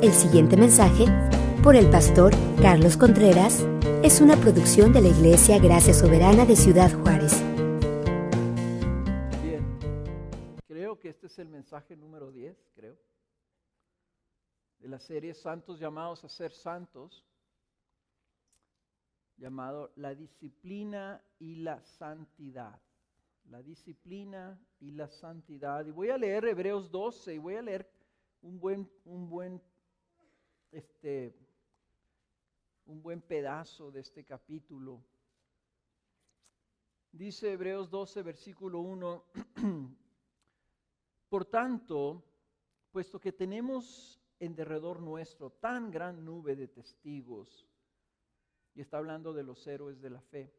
El siguiente mensaje, por el pastor Carlos Contreras, es una producción de la Iglesia Gracia Soberana de Ciudad Juárez. Bien, creo que este es el mensaje número 10, de la serie Santos llamados a ser santos, llamado La disciplina y la santidad. La disciplina y la santidad. Y voy a leer Hebreos 12 y voy a leer un buen pedazo de este capítulo. Dice Hebreos 12, versículo 1, por tanto, puesto que tenemos en derredor nuestro tan gran nube de testigos, y está hablando de los héroes de la fe,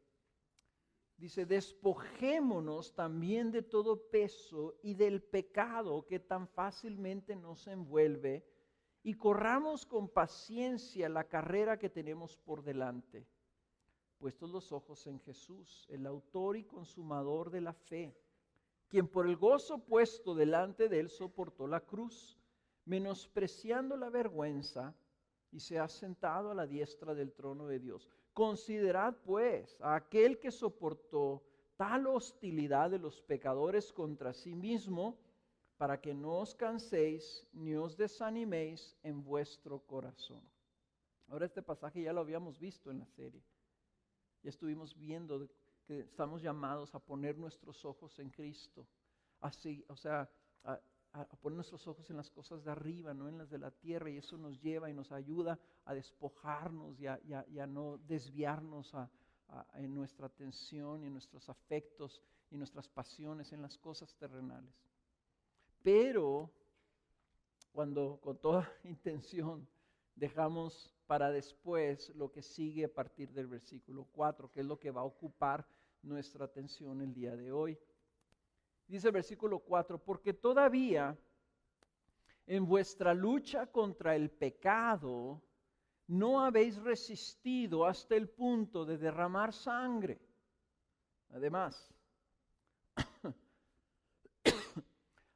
dice, despojémonos también de todo peso y del pecado que tan fácilmente nos envuelve, y corramos con paciencia la carrera que tenemos por delante, puestos los ojos en Jesús, el autor y consumador de la fe, quien por el gozo puesto delante de él soportó la cruz, menospreciando la vergüenza, y se ha sentado a la diestra del trono de Dios. Considerad pues a aquel que soportó tal hostilidad de los pecadores contra sí mismo, para que no os canséis ni os desaniméis en vuestro corazón. Ahora este pasaje ya lo habíamos visto en la serie. Ya estuvimos viendo que estamos llamados a poner nuestros ojos en Cristo, así, a poner nuestros ojos en las cosas de arriba, no en las de la tierra, y eso nos lleva y nos ayuda a despojarnos y a no desviarnos en nuestra atención y en nuestros afectos y nuestras pasiones en las cosas terrenales. Pero cuando con toda intención dejamos para después lo que sigue a partir del versículo 4, que es lo que va a ocupar nuestra atención el día de hoy. Dice el versículo 4, porque todavía en vuestra lucha contra el pecado no habéis resistido hasta el punto de derramar sangre. Además,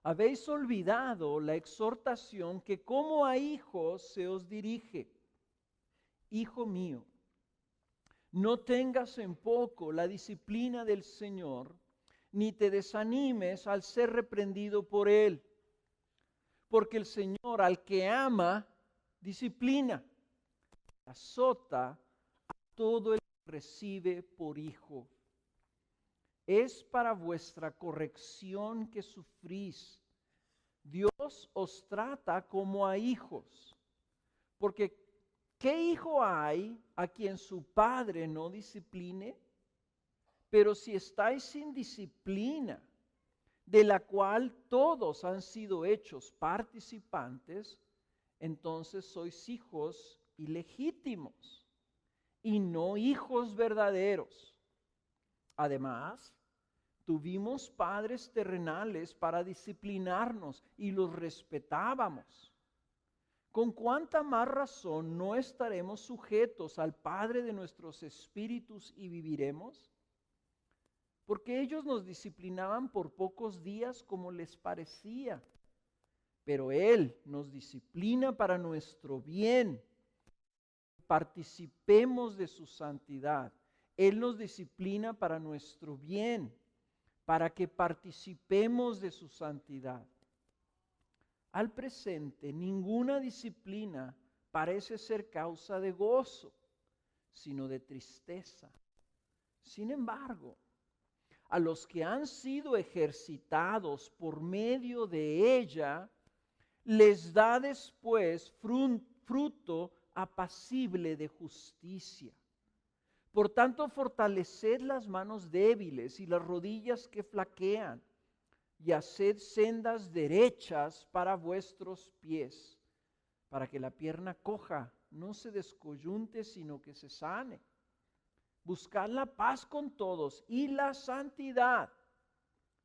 habéis olvidado la exhortación que como a hijos se os dirige. Hijo mío, no tengas en poco la disciplina del Señor, ni te desanimes al ser reprendido por Él. Porque el Señor al que ama, disciplina, azota a todo el que recibe por hijo. Es para vuestra corrección que sufrís. Dios os trata como a hijos. Porque ¿qué hijo hay a quien su padre no discipline? Pero si estáis sin disciplina, de la cual todos han sido hechos participantes, entonces sois hijos ilegítimos y no hijos verdaderos. Además, tuvimos padres terrenales para disciplinarnos y los respetábamos. ¿Con cuánta más razón no estaremos sujetos al Padre de nuestros espíritus y viviremos? Porque ellos nos disciplinaban por pocos días como les parecía, pero Él nos disciplina para nuestro bien. Participemos de su santidad. Él nos disciplina para nuestro bien, para que participemos de su santidad. Al presente, ninguna disciplina parece ser causa de gozo, sino de tristeza. Sin embargo, a los que han sido ejercitados por medio de ella, les da después fruto apacible de justicia. Por tanto, fortaleced las manos débiles y las rodillas que flaquean, y haced sendas derechas para vuestros pies, para que la pierna coja no se descoyunte, sino que se sane. Buscad la paz con todos y la santidad,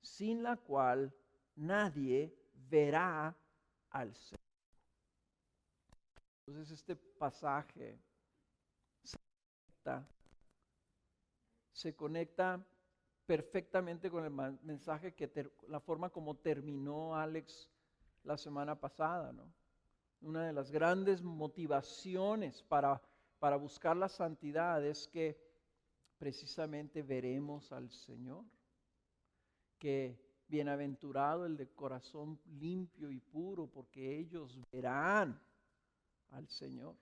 sin la cual nadie verá al Señor. Entonces este pasaje se conecta perfectamente con el mensaje la forma como terminó Alex la semana pasada, ¿no? Una de las grandes motivaciones para buscar la santidad es que precisamente veremos al Señor. Que bienaventurado el de corazón limpio y puro, porque ellos verán al Señor.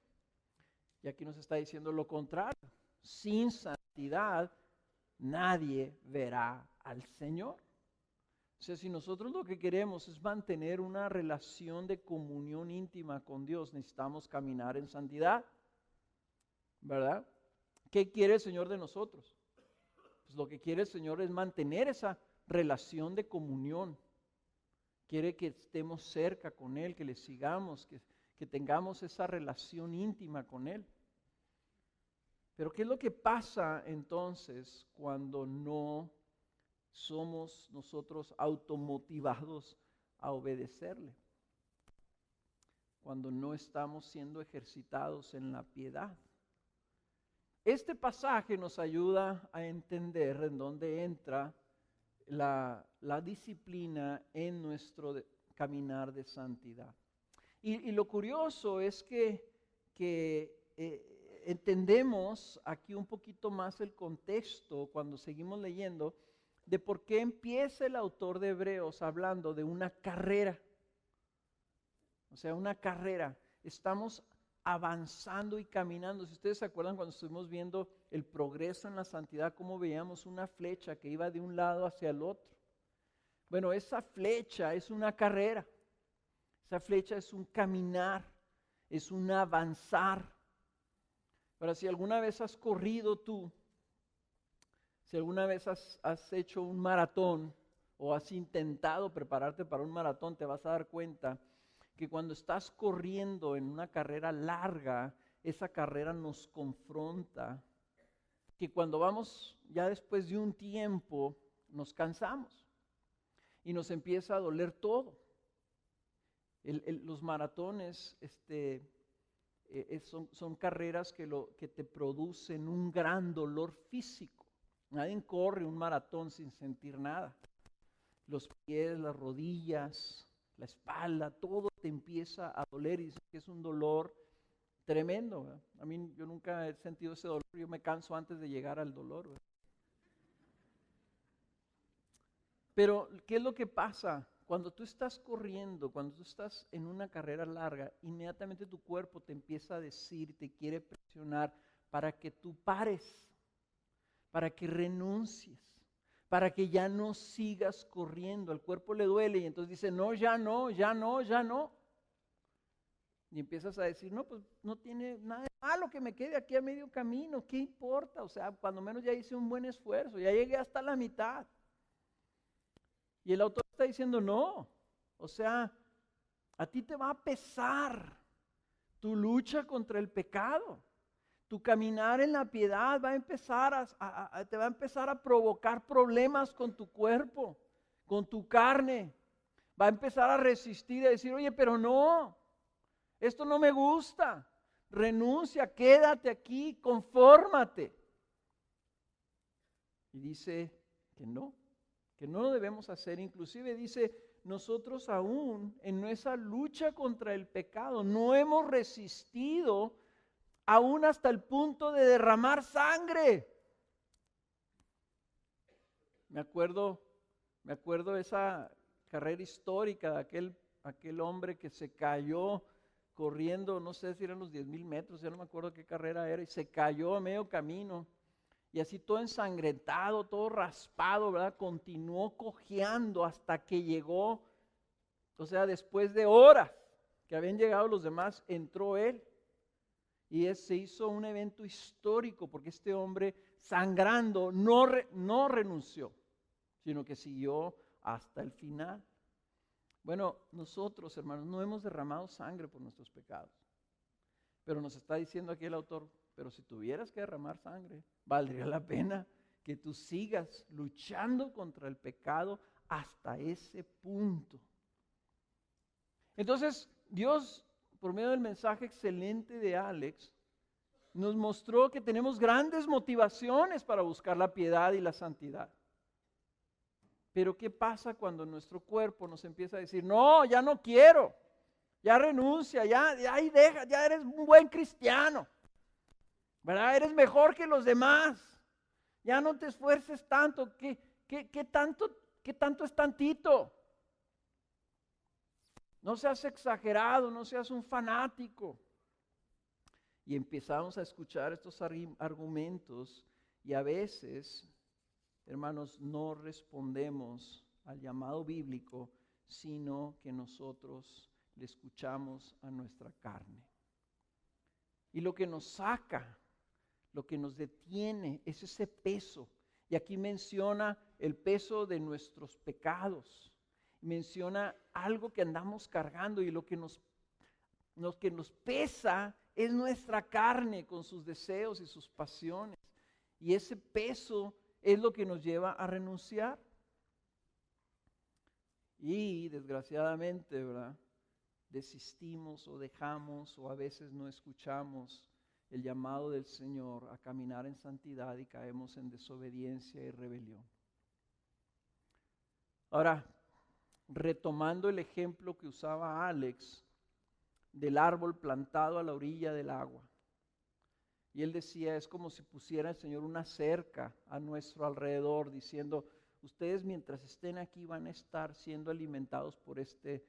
Y aquí nos está diciendo lo contrario. Sin santidad nadie verá al Señor. O sea, si nosotros lo que queremos es mantener una relación de comunión íntima con Dios, necesitamos caminar en santidad, ¿verdad? ¿Qué quiere el Señor de nosotros? Pues lo que quiere el Señor es mantener esa relación de comunión. Quiere que estemos cerca con Él, que le sigamos, que tengamos esa relación íntima con Él. Pero ¿qué es lo que pasa entonces cuando no somos nosotros automotivados a obedecerle? Cuando no estamos siendo ejercitados en la piedad. Este pasaje nos ayuda a entender en dónde entra la disciplina en nuestro caminar de santidad. Y lo curioso es que entendemos aquí un poquito más el contexto cuando seguimos leyendo de por qué empieza el autor de Hebreos hablando de una carrera. O sea, una carrera. Estamos avanzando y caminando. Si ustedes se acuerdan cuando estuvimos viendo el progreso en la santidad, cómo veíamos una flecha que iba de un lado hacia el otro. Bueno, esa flecha es una carrera. Esa flecha es un caminar, es un avanzar. Ahora, si alguna vez has corrido tú, si alguna vez has hecho un maratón o has intentado prepararte para un maratón, te vas a dar cuenta que cuando estás corriendo en una carrera larga, esa carrera nos confronta, que cuando vamos ya después de un tiempo nos cansamos y nos empieza a doler todo. Los maratones son carreras que te producen un gran dolor físico. Nadie corre un maratón sin sentir nada. Los pies, las rodillas, la espalda, todo te empieza a doler y que es un dolor tremendo, ¿verdad? A mí yo nunca he sentido ese dolor, yo me canso antes de llegar al dolor, ¿verdad? Pero ¿qué es lo que pasa? Cuando tú estás corriendo, cuando tú estás en una carrera larga, inmediatamente tu cuerpo te empieza a decir, te quiere presionar para que tú pares, para que renuncies, para que ya no sigas corriendo. Al cuerpo le duele y entonces dice, no, ya no, ya no, ya no. Y empiezas a decir, no, pues no tiene nada de malo que me quede aquí a medio camino, ¿qué importa? O sea, cuando menos ya hice un buen esfuerzo, ya llegué hasta la mitad. Y el autor está diciendo, no, o sea, a ti te va a pesar tu lucha contra el pecado. Tu caminar en la piedad va a empezar te va a empezar a provocar problemas con tu cuerpo, con tu carne. Va a empezar a resistir y a decir, oye, pero no, esto no me gusta. Renuncia, quédate aquí, confórmate. Y dice que no lo debemos hacer. Inclusive dice, nosotros aún en nuestra lucha contra el pecado no hemos resistido aún hasta el punto de derramar sangre. Me acuerdo de esa carrera histórica de aquel hombre que se cayó corriendo, no sé si eran los 10,000 metros, ya no me acuerdo qué carrera era, y se cayó a medio camino. Y así todo ensangrentado, todo raspado, ¿verdad? Continuó cojeando hasta que llegó, o sea, después de horas que habían llegado los demás, entró él. Y se hizo un evento histórico porque este hombre sangrando no renunció, sino que siguió hasta el final. Bueno, nosotros, hermanos, no hemos derramado sangre por nuestros pecados. Pero nos está diciendo aquí el autor, pero si tuvieras que derramar sangre, valdría la pena que tú sigas luchando contra el pecado hasta ese punto. Entonces, Dios, por medio del mensaje excelente de Alex, nos mostró que tenemos grandes motivaciones para buscar la piedad y la santidad. Pero ¿qué pasa cuando nuestro cuerpo nos empieza a decir, no, ya no quiero, Ya renuncia, ya ahí deja, ya eres un buen cristiano, ¿verdad? Eres mejor que los demás. Ya no te esfuerces tanto. ¿Qué tanto es tantito? No seas exagerado, no seas un fanático. Y empezamos a escuchar estos argumentos y a veces, hermanos, no respondemos al llamado bíblico, sino que nosotros le escuchamos a nuestra carne. Y lo que nos saca, lo que nos detiene es ese peso. Y aquí menciona el peso de nuestros pecados. Menciona algo que andamos cargando y lo que nos pesa es nuestra carne con sus deseos y sus pasiones. Y ese peso es lo que nos lleva a renunciar. Y desgraciadamente, ¿verdad? Desistimos o dejamos o a veces no escuchamos el llamado del Señor a caminar en santidad y caemos en desobediencia y rebelión. Ahora, retomando el ejemplo que usaba Alex del árbol plantado a la orilla del agua. Y él decía, es como si pusiera el Señor una cerca a nuestro alrededor, diciendo, ustedes mientras estén aquí van a estar siendo alimentados por este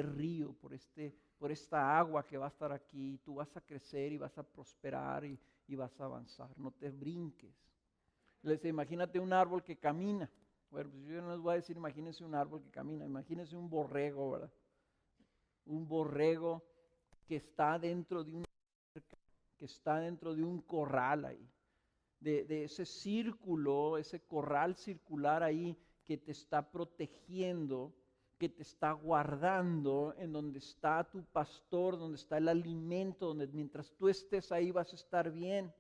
río, por esta agua que va a estar aquí. Tú vas a crecer y vas a prosperar y vas a avanzar, no te brinques. Les decía, imagínate un árbol que camina. Bueno, pues yo no les voy a decir, imagínense un árbol que camina, imagínense un borrego, ¿verdad? Un borrego que está dentro de una cerca, que está dentro de un corral ahí, de ese círculo, ese corral circular ahí que te está protegiendo, que te está guardando, en donde está tu pastor, donde está el alimento, donde mientras tú estés ahí vas a estar bien.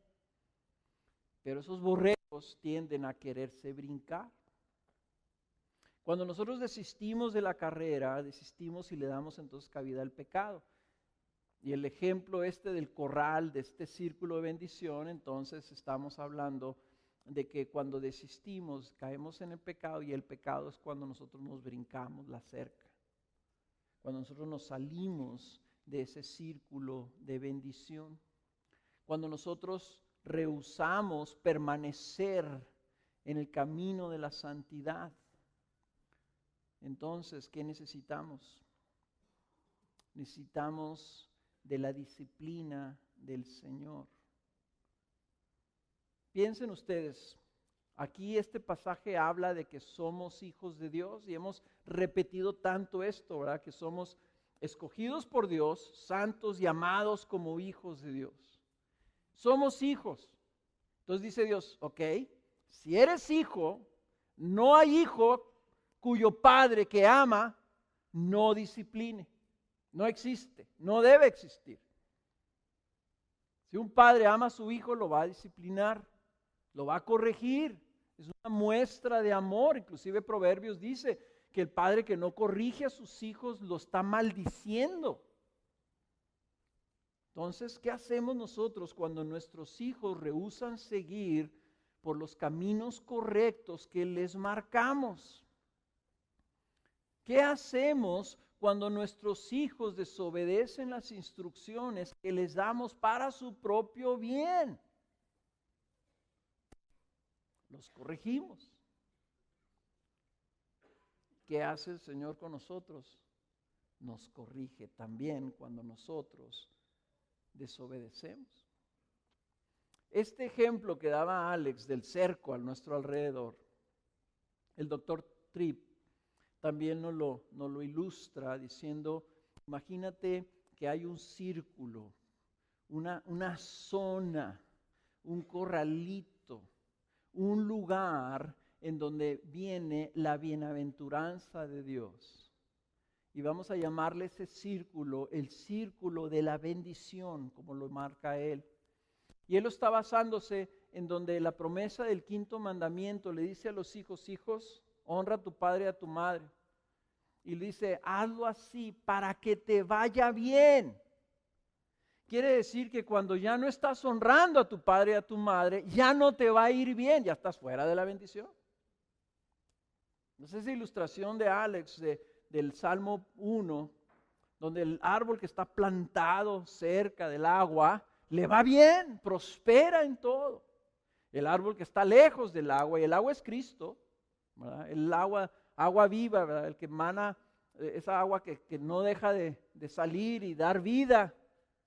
Pero esos borregos tienden a quererse brincar. Cuando nosotros desistimos de la carrera, desistimos y le damos entonces cabida al pecado. Y el ejemplo del corral, de este círculo de bendición, entonces estamos hablando de que cuando desistimos, caemos en el pecado, y el pecado es cuando nosotros nos brincamos la cerca. Cuando nosotros nos salimos de ese círculo de bendición. Cuando nosotros rehusamos permanecer en el camino de la santidad. Entonces, ¿qué necesitamos? Necesitamos de la disciplina del Señor. Piensen ustedes, aquí este pasaje habla de que somos hijos de Dios y hemos repetido tanto esto, ¿verdad? Que somos escogidos por Dios, santos y amados como hijos de Dios. Somos hijos. Entonces dice Dios, ok, si eres hijo, no hay hijo cuyo padre que ama no discipline. No existe, no debe existir. Si un padre ama a su hijo, lo va a disciplinar, lo va a corregir. Es una muestra de amor. Inclusive Proverbios dice que el padre que no corrige a sus hijos lo está maldiciendo. Entonces, ¿qué hacemos nosotros cuando nuestros hijos rehúsan seguir por los caminos correctos que les marcamos? ¿Qué hacemos cuando nuestros hijos desobedecen las instrucciones que les damos para su propio bien? Los corregimos. ¿Qué hace el Señor con nosotros? Nos corrige también cuando nosotros desobedecemos. Este ejemplo que daba Alex del cerco a nuestro alrededor, el doctor Tripp también nos lo ilustra diciendo, imagínate que hay un círculo, una zona, un corralito, un lugar en donde viene la bienaventuranza de Dios. Y vamos a llamarle ese círculo, el círculo de la bendición, como lo marca él. Y él lo está basándose en donde la promesa del quinto mandamiento le dice a los hijos, hijos, honra a tu padre y a tu madre. Y le dice, hazlo así para que te vaya bien. Quiere decir que cuando ya no estás honrando a tu padre y a tu madre, ya no te va a ir bien, ya estás fuera de la bendición. Entonces esa ilustración de Alex del Salmo 1, donde el árbol que está plantado cerca del agua le va bien, prospera en todo. El árbol que está lejos del agua, y el agua es Cristo, ¿verdad? El agua viva, ¿verdad? El que emana esa agua que no deja de salir y dar vida,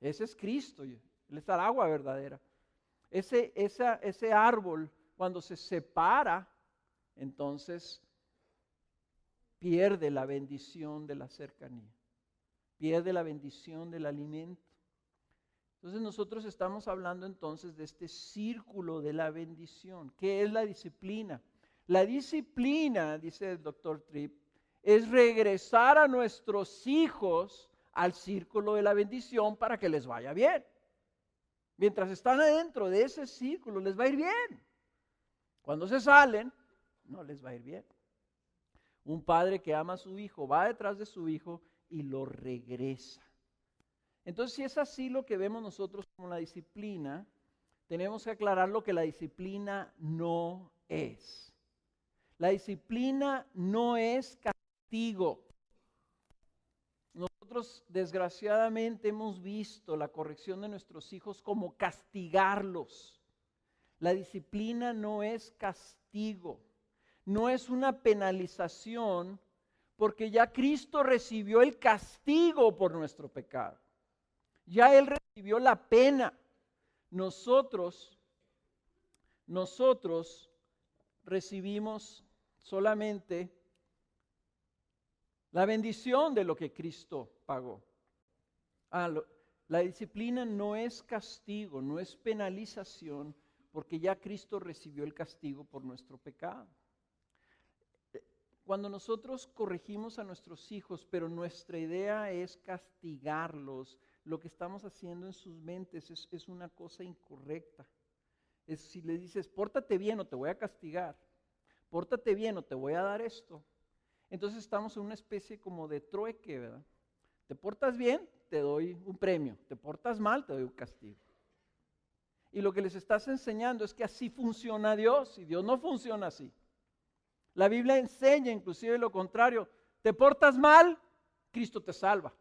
ese es Cristo, Él es el agua verdadera. Ese árbol, cuando se separa, entonces pierde la bendición de la cercanía, pierde la bendición del alimento. Entonces nosotros estamos hablando entonces de este círculo de la bendición. ¿Qué es la disciplina? La disciplina, dice el doctor Tripp, es regresar a nuestros hijos al círculo de la bendición para que les vaya bien. Mientras están adentro de ese círculo les va a ir bien. Cuando se salen, no les va a ir bien. Un padre que ama a su hijo va detrás de su hijo y lo regresa. Entonces, si es así lo que vemos nosotros como la disciplina, tenemos que aclarar lo que la disciplina no es. La disciplina no es castigo. Nosotros desgraciadamente hemos visto la corrección de nuestros hijos como castigarlos. La disciplina no es castigo, no es una penalización, porque ya Cristo recibió el castigo por nuestro pecado. Ya Él recibió la pena. Nosotros recibimos solamente la bendición de lo que Cristo pagó. La disciplina no es castigo, no es penalización, porque ya Cristo recibió el castigo por nuestro pecado. Cuando nosotros corregimos a nuestros hijos, pero nuestra idea es castigarlos, lo que estamos haciendo en sus mentes es una cosa incorrecta. Es si le dices, pórtate bien o te voy a castigar, pórtate bien o te voy a dar esto, entonces estamos en una especie como de trueque, ¿verdad? Te portas bien, te doy un premio, te portas mal, te doy un castigo. Y lo que les estás enseñando es que así funciona Dios, y Dios no funciona así. La Biblia enseña inclusive lo contrario. Te portas mal, Cristo te salva.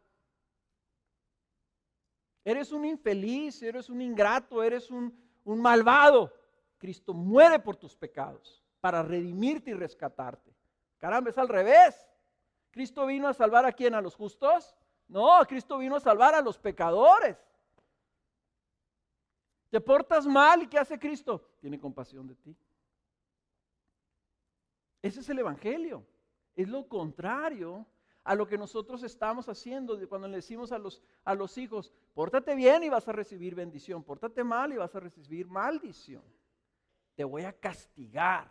Eres un infeliz, eres un ingrato, eres un malvado. Cristo muere por tus pecados para redimirte y rescatarte. Caramba, es al revés. ¿Cristo vino a salvar a quién? ¿A los justos? No, Cristo vino a salvar a los pecadores. Te portas mal, ¿y qué hace Cristo? Tiene compasión de ti. Ese es el evangelio. Es lo contrario a lo que nosotros estamos haciendo cuando le decimos a los hijos, pórtate bien y vas a recibir bendición, pórtate mal y vas a recibir maldición. Te voy a castigar.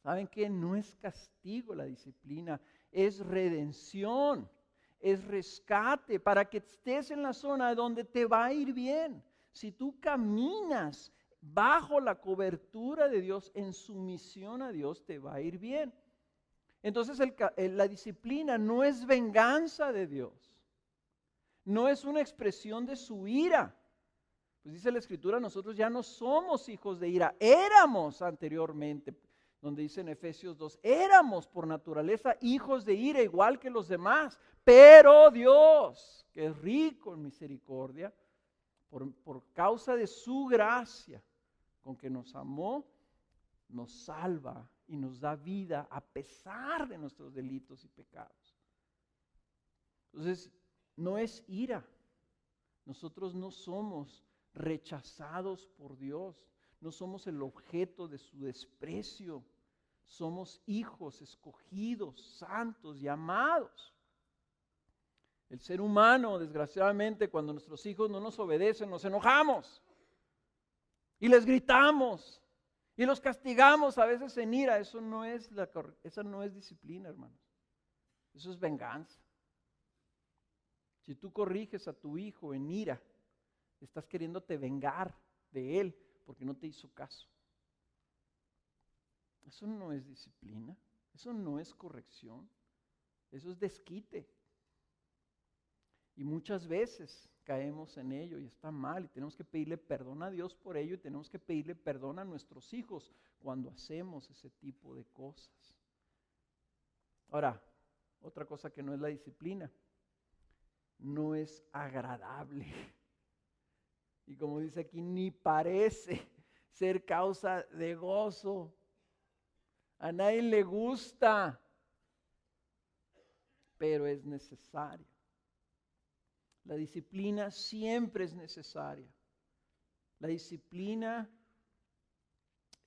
¿Saben qué? No es castigo la disciplina, es redención, es rescate para que estés en la zona donde te va a ir bien. Si tú caminas bajo la cobertura de Dios, en sumisión a Dios, te va a ir bien. Entonces la disciplina no es venganza de Dios, no es una expresión de su ira. Pues dice la Escritura, nosotros ya no somos hijos de ira, éramos anteriormente, donde dice en Efesios 2, éramos por naturaleza hijos de ira igual que los demás, pero Dios, que es rico en misericordia, por causa de su gracia, con que nos amó, nos salva y nos da vida a pesar de nuestros delitos y pecados. Entonces, no es ira. Nosotros no somos rechazados por Dios, no somos el objeto de su desprecio. Somos hijos escogidos, santos y amados. El ser humano, desgraciadamente, cuando nuestros hijos no nos obedecen, nos enojamos y les gritamos y los castigamos a veces en ira. Esa no es disciplina, hermanos. Eso es venganza. Si tú corriges a tu hijo en ira, estás queriéndote vengar de él porque no te hizo caso. Eso no es disciplina, eso no es corrección, eso es desquite. Y muchas veces caemos en ello y está mal y tenemos que pedirle perdón a Dios por ello y tenemos que pedirle perdón a nuestros hijos cuando hacemos ese tipo de cosas. Ahora, otra cosa que no es la disciplina no es agradable. Y como dice aquí, ni parece ser causa de gozo. A nadie le gusta, pero es necesario. La disciplina siempre es necesaria. La disciplina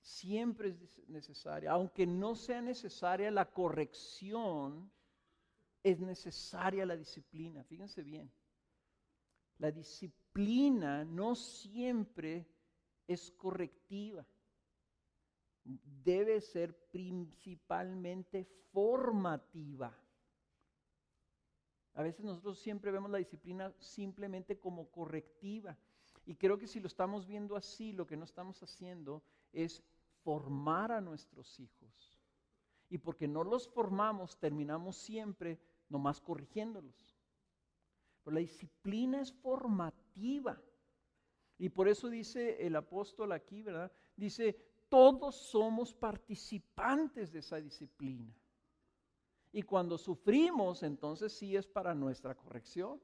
siempre es necesaria. Aunque no sea necesaria la corrección, es necesaria la disciplina. Fíjense bien. La disciplina no siempre es correctiva. Debe ser principalmente formativa. A veces nosotros siempre vemos la disciplina simplemente como correctiva. Y creo que si lo estamos viendo así, lo que no estamos haciendo es formar a nuestros hijos. Y porque no los formamos, terminamos siempre nomás corrigiéndolos. Pero la disciplina es formativa. Y por eso dice el apóstol aquí, ¿verdad? Dice, todos somos participantes de esa disciplina. Y cuando sufrimos, entonces sí es para nuestra corrección.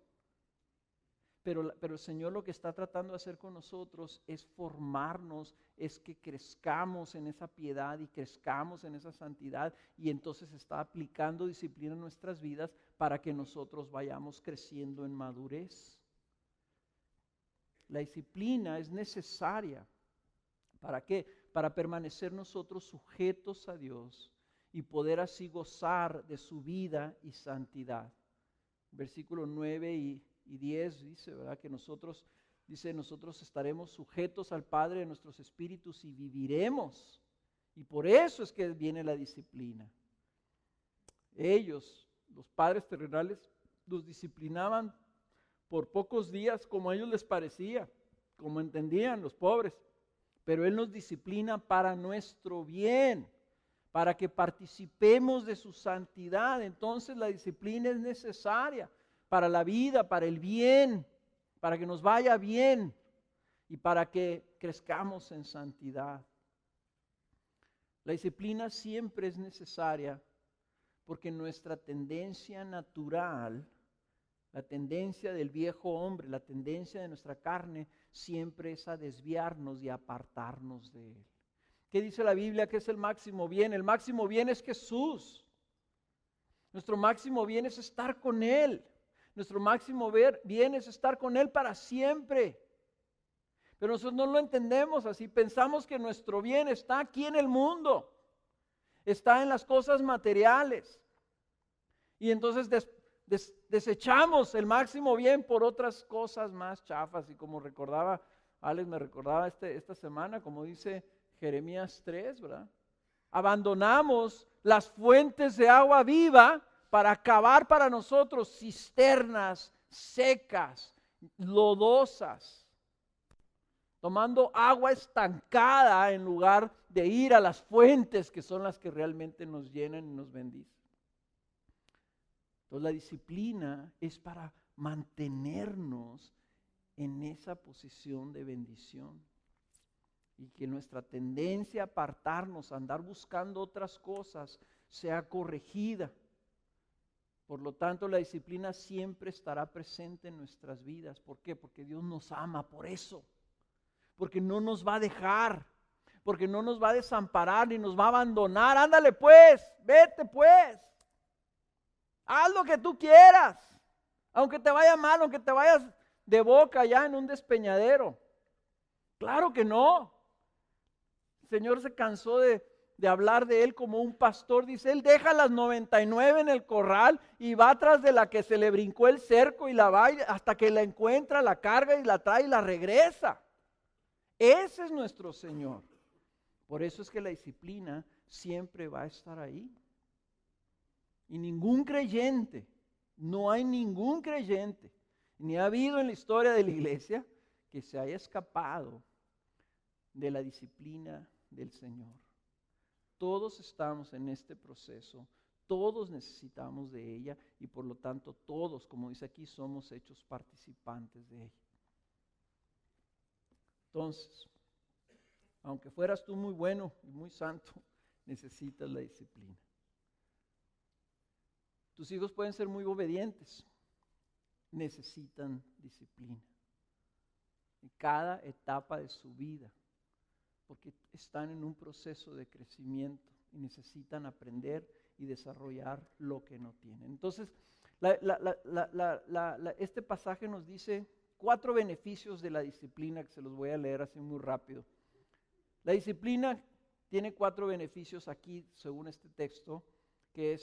Pero el Señor lo que está tratando de hacer con nosotros es formarnos, es que crezcamos en esa piedad y crezcamos en esa santidad. Y entonces está aplicando disciplina en nuestras vidas para que nosotros vayamos creciendo en madurez. La disciplina es necesaria. ¿Para qué? Para permanecer nosotros sujetos a Dios y poder así gozar de su vida y santidad. Versículos 9 y 10 dice, ¿verdad? Que nosotros estaremos sujetos al Padre de nuestros espíritus y viviremos. Y por eso es que viene la disciplina. Ellos, los padres terrenales, los disciplinaban por pocos días como a ellos les parecía, como entendían los pobres. Pero Él nos disciplina para nuestro bien, para que participemos de su santidad. Entonces la disciplina es necesaria para la vida, para el bien, para que nos vaya bien y para que crezcamos en santidad. La disciplina siempre es necesaria porque nuestra tendencia natural, la tendencia del viejo hombre, la tendencia de nuestra carne, siempre es a desviarnos y apartarnos de Él. ¿Qué dice la Biblia que es el máximo bien? El máximo bien es Jesús. Nuestro máximo bien es estar con Él. Nuestro máximo bien es estar con Él para siempre. Pero nosotros no lo entendemos así. Pensamos que nuestro bien está aquí en el mundo. Está en las cosas materiales. Y entonces desechamos el máximo bien por otras cosas más chafas. Y como Alex me recordaba esta semana, como dice Jeremías 3, ¿verdad? Abandonamos las fuentes de agua viva para cavar para nosotros cisternas secas, lodosas, tomando agua estancada en lugar de ir a las fuentes que son las que realmente nos llenan y nos bendicen. Entonces la disciplina es para mantenernos en esa posición de bendición. Y que nuestra tendencia a apartarnos, a andar buscando otras cosas, sea corregida. Por lo tanto, la disciplina siempre estará presente en nuestras vidas. ¿Por qué? Porque Dios nos ama, por eso. Porque no nos va a dejar, porque no nos va a desamparar ni nos va a abandonar. Ándale pues, vete pues. Haz lo que tú quieras, aunque te vaya mal, aunque te vayas de boca ya en un despeñadero. Claro que no. El Señor se cansó de hablar de Él como un pastor. Dice, Él deja las 99 en el corral y va tras de la que se le brincó el cerco y la va hasta que la encuentra, la carga y la trae y la regresa. Ese es nuestro Señor. Por eso es que la disciplina siempre va a estar ahí. Y ningún creyente, no hay ningún creyente, ni ha habido en la historia de la iglesia que se haya escapado de la disciplina del Señor. Todos estamos en este proceso, todos necesitamos de ella y por lo tanto todos, como dice aquí, somos hechos participantes de ella. Entonces, aunque fueras tú muy bueno y muy santo, necesitas la disciplina. Tus hijos pueden ser muy obedientes, necesitan disciplina en cada etapa de su vida, porque están en un proceso de crecimiento y necesitan aprender y desarrollar lo que no tienen. Entonces, este pasaje nos dice 4 beneficios de la disciplina, que se los voy a leer así muy rápido. La disciplina tiene 4 beneficios aquí, según este texto, que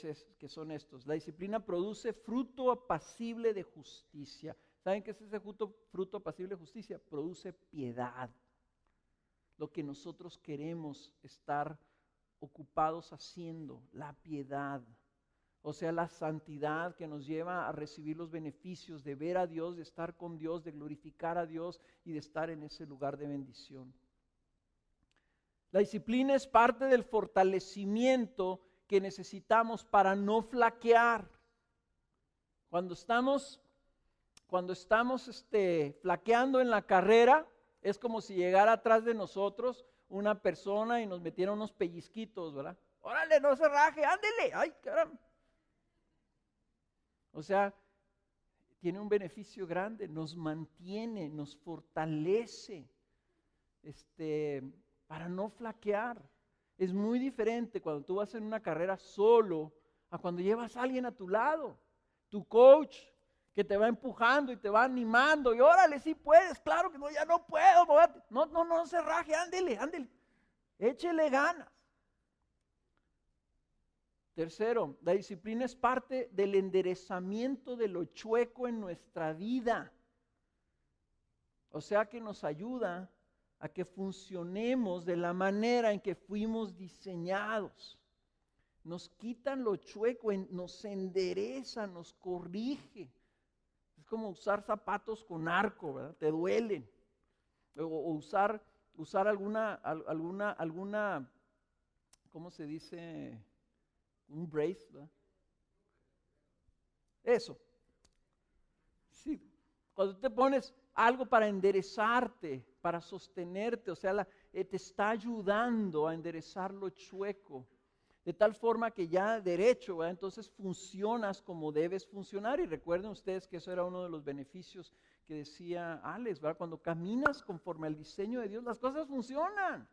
son estos. La disciplina produce fruto apacible de justicia. ¿Saben qué es ese fruto apacible de justicia? Produce piedad. Lo que nosotros queremos estar ocupados haciendo, la piedad. O sea, la santidad que nos lleva a recibir los beneficios de ver a Dios, de estar con Dios, de glorificar a Dios y de estar en ese lugar de bendición. La disciplina es parte del fortalecimiento que necesitamos para no flaquear. Cuando estamos flaqueando en la carrera, es como si llegara atrás de nosotros una persona y nos metiera unos pellizquitos, ¿verdad? Órale, no se raje, ándele, ay, caramba. O sea, tiene un beneficio grande, nos mantiene, nos fortalece, para no flaquear. Es muy diferente cuando tú vas en una carrera solo a cuando llevas a alguien a tu lado, tu coach, que te va empujando y te va animando, y órale, sí puedes, claro que no, ya no puedo, no se raje, ándele, échele ganas. Tercero, la disciplina es parte del enderezamiento de lo chueco en nuestra vida. O sea que nos ayuda a que funcionemos de la manera en que fuimos diseñados. Nos quitan lo chueco, nos endereza, nos corrige. Es como usar zapatos con arco, ¿verdad? Te duelen. O usar alguna, ¿cómo se dice? Un brace, ¿verdad? Eso. Sí. Cuando te pones algo para enderezarte, para sostenerte, o sea, te está ayudando a enderezar lo chueco, de tal forma que ya derecho, ¿verdad? Entonces funcionas como debes funcionar. Y recuerden ustedes que eso era uno de los beneficios que decía Alex, ¿verdad? Cuando caminas conforme al diseño de Dios, las cosas funcionan.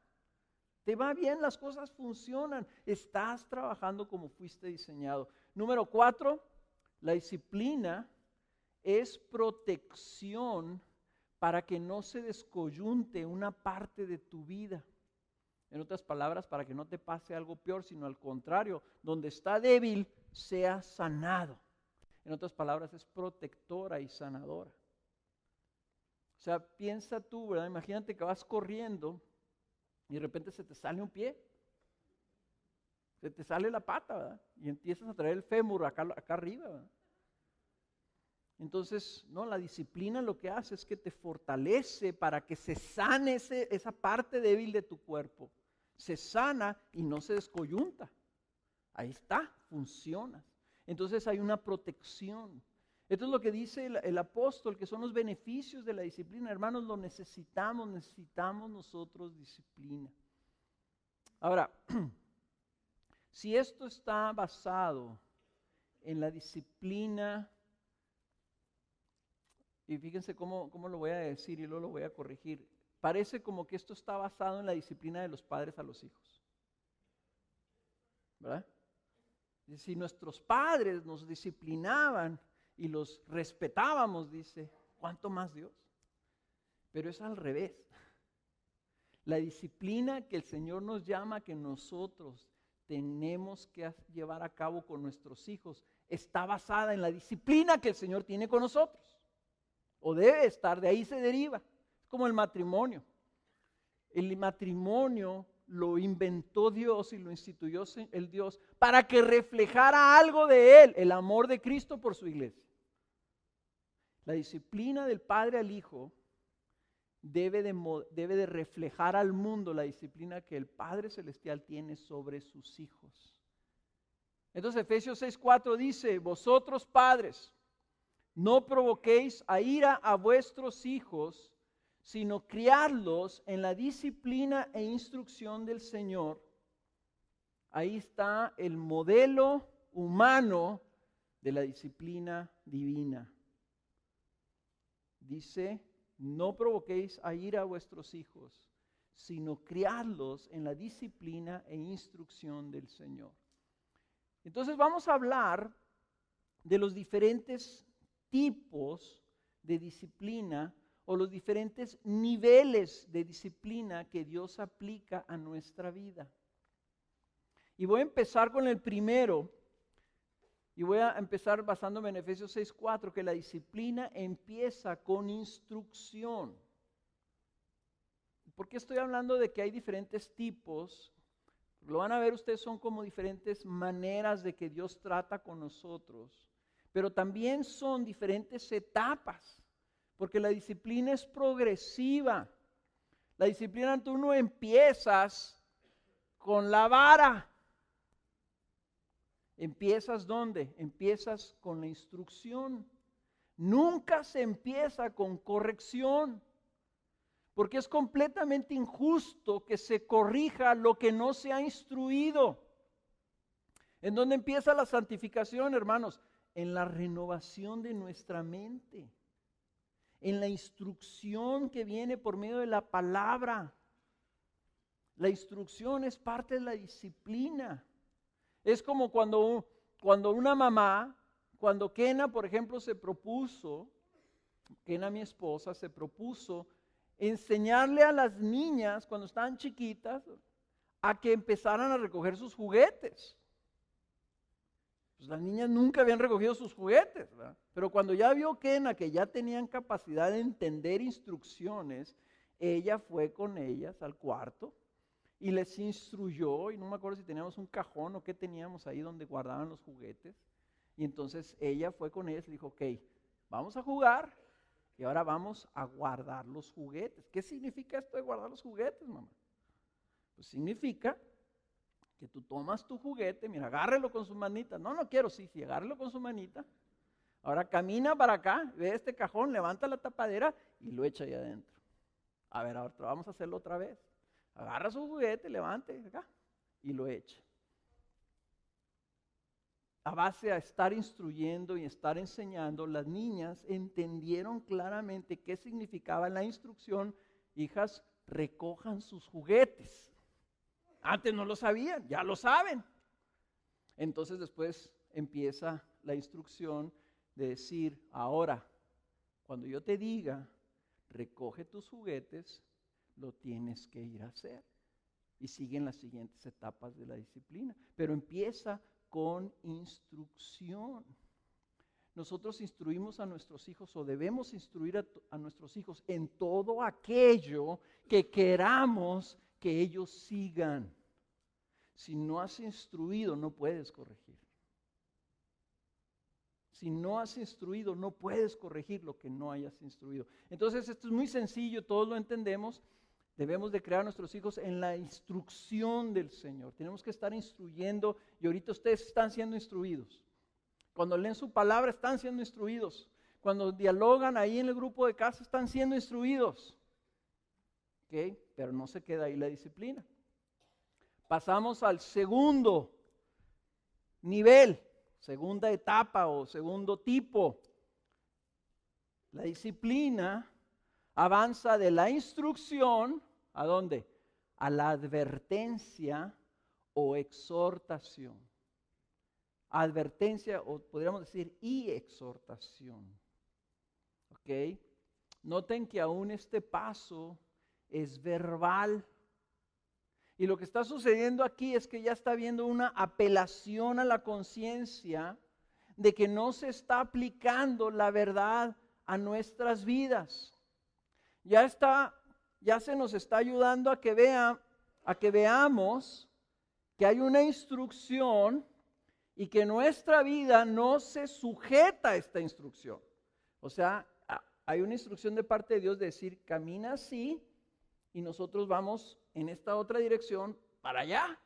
Te va bien, las cosas funcionan. Estás trabajando como fuiste diseñado. Número 4, la disciplina es protección para que no se descoyunte una parte de tu vida. En otras palabras, para que no te pase algo peor, sino al contrario, donde está débil, sea sanado. En otras palabras, es protectora y sanadora. O sea, piensa tú, ¿verdad? Imagínate que vas corriendo y de repente se te sale un pie, se te sale la pata, ¿verdad? Y empiezas a traer el fémur acá arriba, ¿verdad? Entonces, no, la disciplina lo que hace es que te fortalece para que se sane esa parte débil de tu cuerpo. Se sana y no se descoyunta. Ahí está, funciona. Entonces hay una protección. Esto es lo que dice el apóstol, que son los beneficios de la disciplina. Hermanos, lo necesitamos nosotros disciplina. Ahora, si esto está basado en la disciplina, y fíjense cómo lo voy a decir y luego lo voy a corregir, parece como que esto está basado en la disciplina de los padres a los hijos, ¿verdad? Y si nuestros padres nos disciplinaban y los respetábamos, dice, ¿cuánto más Dios? Pero es al revés. La disciplina que el Señor nos llama que nosotros tenemos que llevar a cabo con nuestros hijos está basada en la disciplina que el Señor tiene con nosotros. O debe estar, de ahí se deriva. Es como el matrimonio. El matrimonio lo inventó Dios y lo instituyó el Dios para que reflejara algo de Él, el amor de Cristo por su iglesia. La disciplina del Padre al Hijo debe de reflejar al mundo la disciplina que el Padre Celestial tiene sobre sus hijos. Entonces Efesios 6:4 dice, vosotros padres, no provoquéis a ira a vuestros hijos, sino criarlos en la disciplina e instrucción del Señor. Ahí está el modelo humano de la disciplina divina. dice, no provoquéis a ira a vuestros hijos, sino criadlos en la disciplina e instrucción del Señor. Entonces vamos a hablar de los diferentes tipos de disciplina o los diferentes niveles de disciplina que Dios aplica a nuestra vida. Y voy a empezar con el primero, y voy a empezar basándome en Efesios 6:4, que la disciplina empieza con instrucción. ¿Por qué estoy hablando de que hay diferentes tipos? Lo van a ver ustedes, son como diferentes maneras de que Dios trata con nosotros, pero también son diferentes etapas, porque la disciplina es progresiva. La disciplina, tú no empiezas con la vara. ¿Empiezas dónde? Empiezas con la instrucción. Nunca se empieza con corrección, porque es completamente injusto que se corrija lo que no se ha instruido. ¿En dónde empieza la santificación, hermanos? En la renovación de nuestra mente, en la instrucción que viene por medio de la palabra. La instrucción es parte de la disciplina. Es como cuando una mamá, cuando Kena, por ejemplo, Kena, mi esposa, se propuso enseñarle a las niñas cuando estaban chiquitas a que empezaran a recoger sus juguetes. Pues las niñas nunca habían recogido sus juguetes, ¿verdad? Pero cuando ya vio Kena que ya tenían capacidad de entender instrucciones, ella fue con ellas al cuarto y les instruyó, y no me acuerdo si teníamos un cajón o qué teníamos ahí donde guardaban los juguetes. Y entonces ella fue con ellas y dijo, ok, vamos a jugar y ahora vamos a guardar los juguetes. ¿Qué significa esto de guardar los juguetes, mamá? Pues significa que tú tomas tu juguete, mira, agárrelo con su manita. No quiero, sí, agárrelo con su manita. Ahora camina para acá, ve este cajón, levanta la tapadera y lo echa ahí adentro. A ver, ahora vamos a hacerlo otra vez. Agarra su juguete, levante acá y lo echa. A base de estar instruyendo y estar enseñando, las niñas entendieron claramente qué significaba la instrucción. Hijas, recojan sus juguetes. Antes no lo sabían, ya lo saben. Entonces después empieza la instrucción de decir, ahora, cuando yo te diga, recoge tus juguetes, lo tienes que ir a hacer. Y siguen las siguientes etapas de la disciplina. Pero empieza con instrucción. Nosotros instruimos a nuestros hijos o debemos instruir a nuestros hijos en todo aquello que queramos que ellos sigan. Si no has instruido, no puedes corregir. Si no has instruido, no puedes corregir lo que no hayas instruido. Entonces, esto es muy sencillo, todos lo entendemos. Debemos de crear a nuestros hijos en la instrucción del Señor. Tenemos que estar instruyendo, y ahorita ustedes están siendo instruidos. Cuando leen su palabra están siendo instruidos. Cuando dialogan ahí en el grupo de casa están siendo instruidos. ¿Ok? Pero no se queda ahí la disciplina. Pasamos al segundo nivel, segunda etapa o segundo tipo. La disciplina avanza de la instrucción, ¿a dónde? A la advertencia o exhortación. Advertencia, o podríamos decir, y exhortación. ¿Ok? Noten que aún este paso es verbal. Y lo que está sucediendo aquí es que ya está habiendo una apelación a la conciencia de que no se está aplicando la verdad a nuestras vidas. Ya se nos está ayudando a que veamos que hay una instrucción y que nuestra vida no se sujeta a esta instrucción. O sea, hay una instrucción de parte de Dios de decir, camina así y nosotros vamos en esta otra dirección para allá.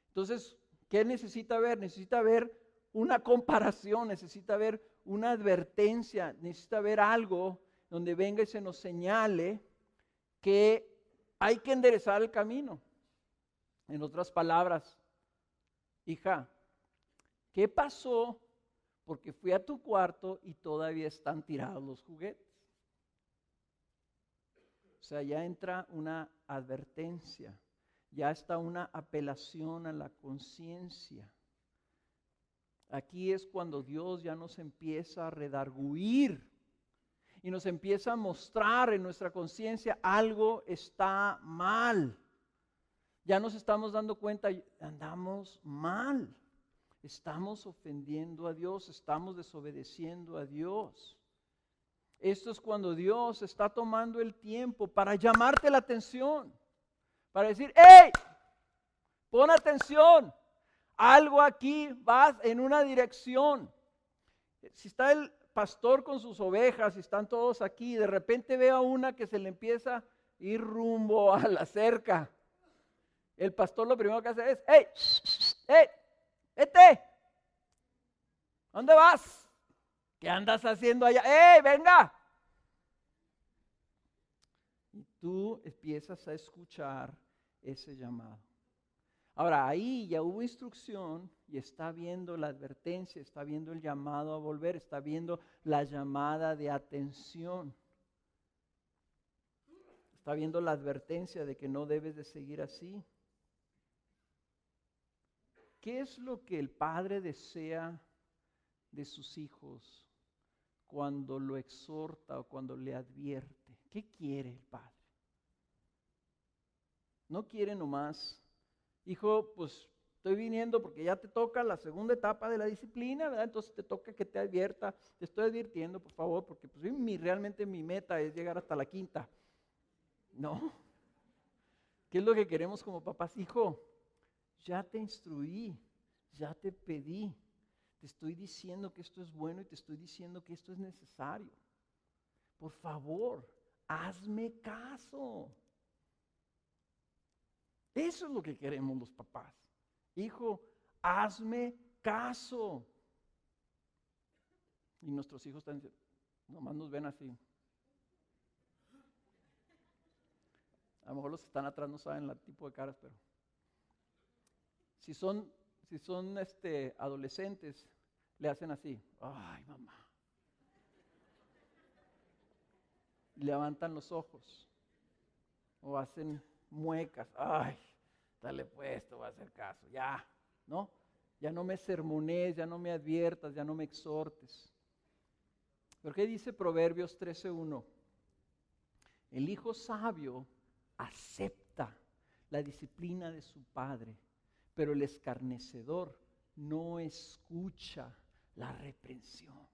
Entonces, ¿qué necesita ver? Necesita ver una comparación, necesita ver una advertencia, necesita ver algo donde venga y se nos señale que hay que enderezar el camino. En otras palabras, hija, ¿qué pasó? Porque fui a tu cuarto y todavía están tirados los juguetes. O sea, ya entra una advertencia, ya está una apelación a la conciencia. Aquí es cuando Dios ya nos empieza a redarguir y nos empieza a mostrar en nuestra conciencia algo está mal. Ya nos estamos dando cuenta, andamos mal, estamos ofendiendo a Dios, estamos desobedeciendo a Dios. Esto es cuando Dios está tomando el tiempo para llamarte la atención, para decir, ¡hey! Pon atención, algo aquí vas en una dirección. Si está el pastor con sus ovejas y están todos aquí, de repente ve a una que se le empieza a ir rumbo a la cerca. El pastor lo primero que hace es, ¡hey! ¡Hey! ¡Vete! ¿Dónde vas? ¿Qué andas haciendo allá? ¡Hey! ¡Venga! Y tú empiezas a escuchar ese llamado. Ahora, ahí ya hubo instrucción y está viendo la advertencia, está viendo el llamado a volver, está viendo la llamada de atención. Está viendo la advertencia de que no debes de seguir así. ¿Qué es lo que el padre desea de sus hijos cuando lo exhorta o cuando le advierte? ¿Qué quiere el padre? No quiere nomás, hijo, pues estoy viniendo porque ya te toca la segunda etapa de la disciplina, ¿verdad? Entonces te toca que te advierta, te estoy advirtiendo, por favor, porque pues realmente mi meta es llegar hasta la quinta. No. ¿Qué es lo que queremos como papás? Hijo, ya te instruí, ya te pedí, te estoy diciendo que esto es bueno y te estoy diciendo que esto es necesario. Por favor, hazme caso. Eso es lo que queremos los papás. Hijo, hazme caso. Y nuestros hijos están diciendo, nomás nos ven así. A lo mejor los que están atrás no saben el tipo de caras, pero si son adolescentes, le hacen así. Ay, mamá. Levantan los ojos o hacen muecas. Ay, dale puesto, va a hacer caso. Ya, ¿no? Ya no me sermones, ya no me adviertas, ya no me exhortes. ¿Pero qué dice Proverbios 13:1? El hijo sabio acepta la disciplina de su padre, pero el escarnecedor no escucha la reprensión.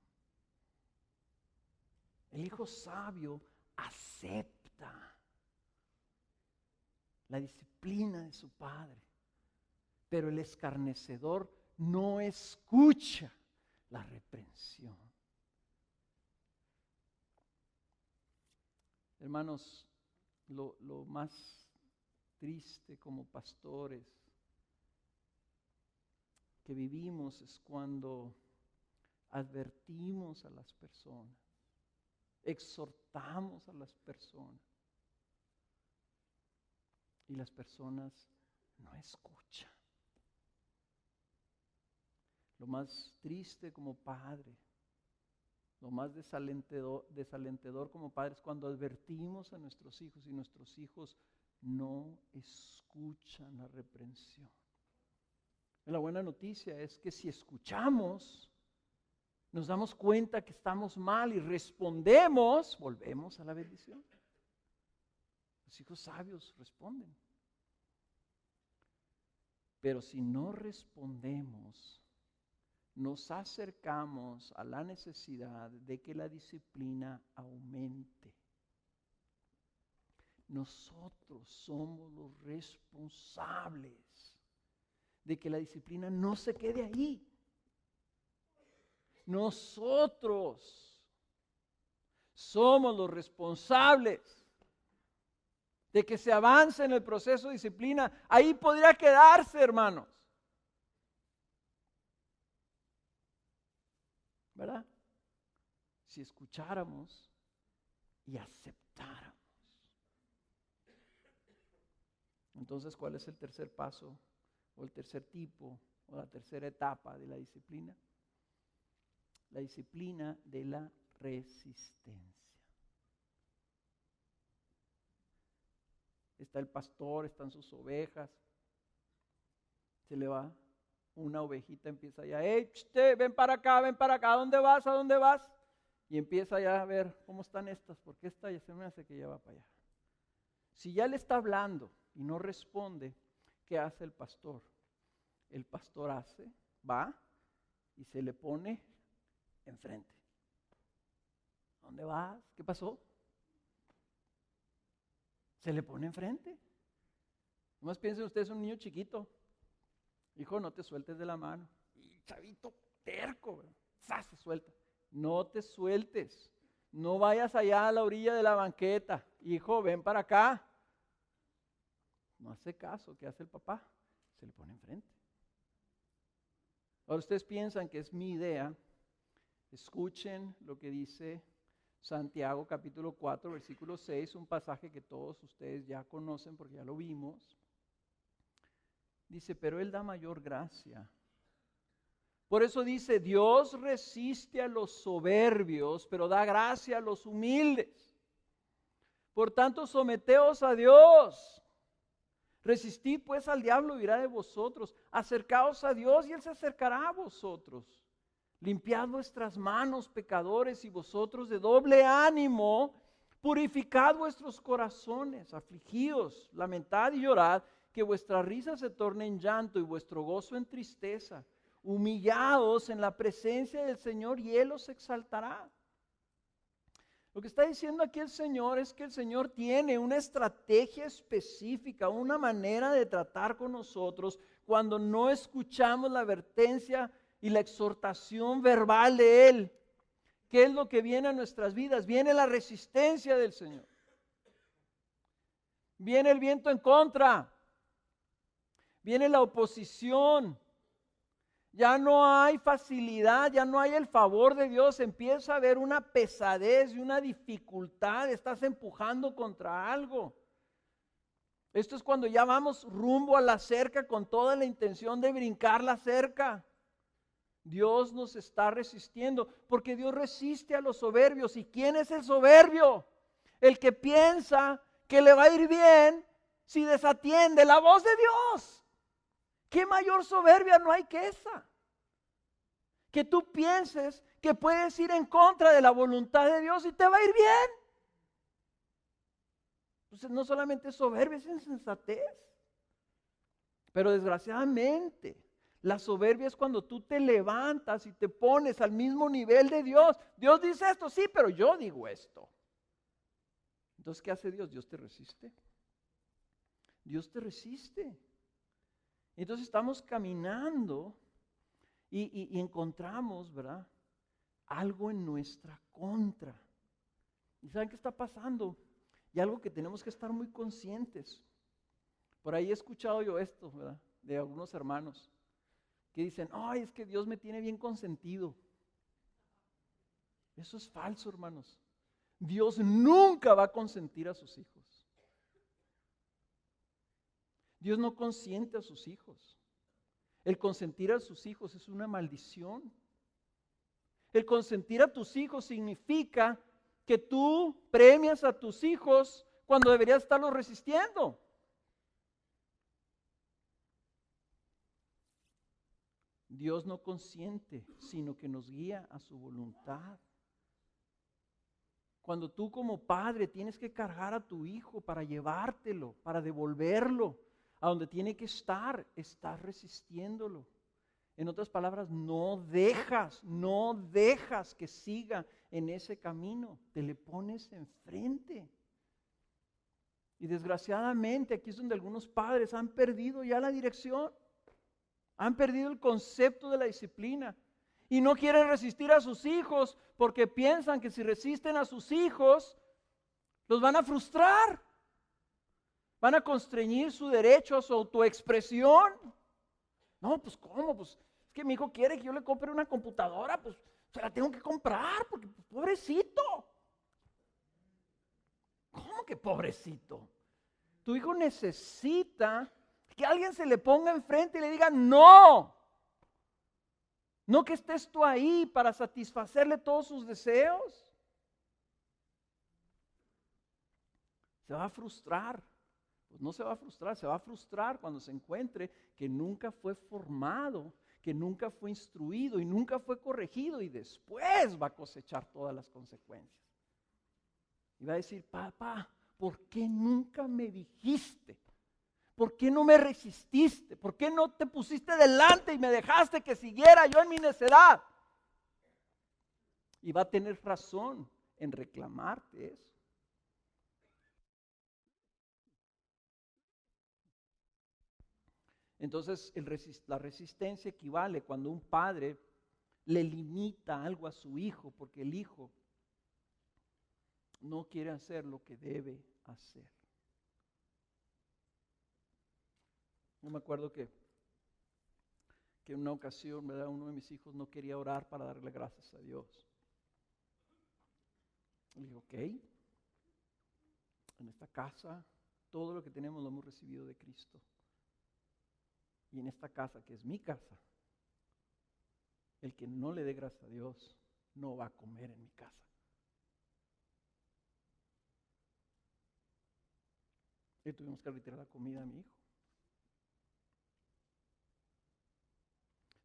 El hijo sabio acepta la disciplina de su padre, pero el escarnecedor no escucha la reprensión. Hermanos, lo más triste como pastores que vivimos es cuando advertimos a las personas, exhortamos a las personas y las personas no escuchan. Lo más triste como padre, lo más desalentador como padre es cuando advertimos a nuestros hijos y nuestros hijos no escuchan la reprensión. La buena noticia es que si escuchamos, nos damos cuenta que estamos mal y respondemos, volvemos a la bendición. Los hijos sabios responden. Pero si no respondemos, nos acercamos a la necesidad de que la disciplina aumente. Nosotros somos los responsables de que la disciplina no se quede ahí. Nosotros somos los responsables de que se avance en el proceso de disciplina. Ahí podría quedarse, hermanos. ¿Verdad? Si escucháramos y aceptáramos. Entonces, ¿cuál es el tercer paso o el tercer tipo o la tercera etapa de la disciplina? La disciplina de la resistencia. está el pastor, están sus ovejas. Se le va una ovejita, empieza ya, hey, ven para acá, ¿a dónde vas? ¿A dónde vas? Y empieza ya a ver cómo están estas, porque esta ya se me hace que ya va para allá. Si ya le está hablando y no responde, ¿qué hace el pastor? El pastor va y se le pone enfrente. ¿Dónde vas? ¿Qué pasó? Se le pone enfrente. Nomás piensen ustedes, un niño chiquito. Hijo, no te sueltes de la mano. Y chavito terco, se suelta. No te sueltes. No vayas allá a la orilla de la banqueta. Hijo, ven para acá. No hace caso. ¿Qué hace el papá? Se le pone enfrente. Ahora ustedes piensan que es mi idea. Escuchen lo que dice Santiago capítulo 4, versículo 6, un pasaje que todos ustedes ya conocen porque ya lo vimos. Dice, pero Él da mayor gracia. Por eso dice, Dios resiste a los soberbios, pero da gracia a los humildes. Por tanto, someteos a Dios. Resistid pues al diablo y huirá de vosotros. Acercaos a Dios y Él se acercará a vosotros. Limpiad vuestras manos, pecadores, y vosotros de doble ánimo, purificad vuestros corazones, afligíos, lamentad y llorad, que vuestra risa se torne en llanto y vuestro gozo en tristeza. Humillaos en la presencia del Señor y Él os exaltará. Lo que está diciendo aquí el Señor es que el Señor tiene una estrategia específica, una manera de tratar con nosotros cuando no escuchamos la advertencia y la exhortación verbal de Él. ¿Qué es lo que viene a nuestras vidas? Viene la resistencia del Señor. Viene el viento en contra. Viene la oposición. Ya no hay facilidad, ya no hay el favor de Dios. Empieza a haber una pesadez y una dificultad. Estás empujando contra algo. Esto es cuando ya vamos rumbo a la cerca con toda la intención de brincar la cerca. Dios nos está resistiendo porque Dios resiste a los soberbios. ¿Y quién es el soberbio? El que piensa que le va a ir bien si desatiende la voz de Dios. ¿Qué mayor soberbia no hay que esa? Que tú pienses que puedes ir en contra de la voluntad de Dios y te va a ir bien. Entonces no solamente es soberbia, es insensatez. Pero desgraciadamente, la soberbia es cuando tú te levantas y te pones al mismo nivel de Dios. Dios dice esto, sí, pero yo digo esto. Entonces, ¿qué hace Dios? Dios te resiste. Dios te resiste. Entonces estamos caminando y encontramos, ¿verdad?, algo en nuestra contra. ¿Y saben qué está pasando? Y algo que tenemos que estar muy conscientes. Por ahí he escuchado yo esto, ¿verdad?, de algunos hermanos que dicen, ay, es que Dios me tiene bien consentido. Eso es falso, hermanos. Dios nunca va a consentir a sus hijos. Dios no consiente a sus hijos. El consentir a sus hijos es una maldición. El consentir a tus hijos significa que tú premias a tus hijos cuando deberías estarlos resistiendo. Dios no consiente, sino que nos guía a su voluntad. Cuando tú como padre tienes que cargar a tu hijo para llevártelo, para devolverlo a donde tiene que estar, estás resistiéndolo. En otras palabras, no dejas que siga en ese camino, te le pones enfrente. Y desgraciadamente aquí es donde algunos padres han perdido ya la dirección, han perdido el concepto de la disciplina y no quieren resistir a sus hijos porque piensan que si resisten a sus hijos, los van a frustrar. Van a constreñir su derecho a su autoexpresión. No, pues ¿cómo? Pues es que mi hijo quiere que yo le compre una computadora, pues se la tengo que comprar, porque pues, pobrecito. ¿Cómo que pobrecito? Tu hijo necesita que alguien se le ponga enfrente y le diga no. No que estés tú ahí para satisfacerle todos sus deseos. Se va a frustrar. Pues no se va a frustrar, se va a frustrar cuando se encuentre que nunca fue formado, que nunca fue instruido y nunca fue corregido, y después va a cosechar todas las consecuencias. Y va a decir: papá, ¿por qué nunca me dijiste? ¿Por qué no me resististe? ¿Por qué no te pusiste delante y me dejaste que siguiera yo en mi necedad? Y va a tener razón en reclamarte eso. Entonces, la resistencia equivale cuando un padre le limita algo a su hijo porque el hijo no quiere hacer lo que debe hacer. Yo me acuerdo que en una ocasión, ¿verdad?, uno de mis hijos no quería orar para darle gracias a Dios. Le dije: ok, en esta casa todo lo que tenemos lo hemos recibido de Cristo. Y en esta casa, que es mi casa, el que no le dé gracias a Dios no va a comer en mi casa. Y tuvimos que retirar la comida a mi hijo.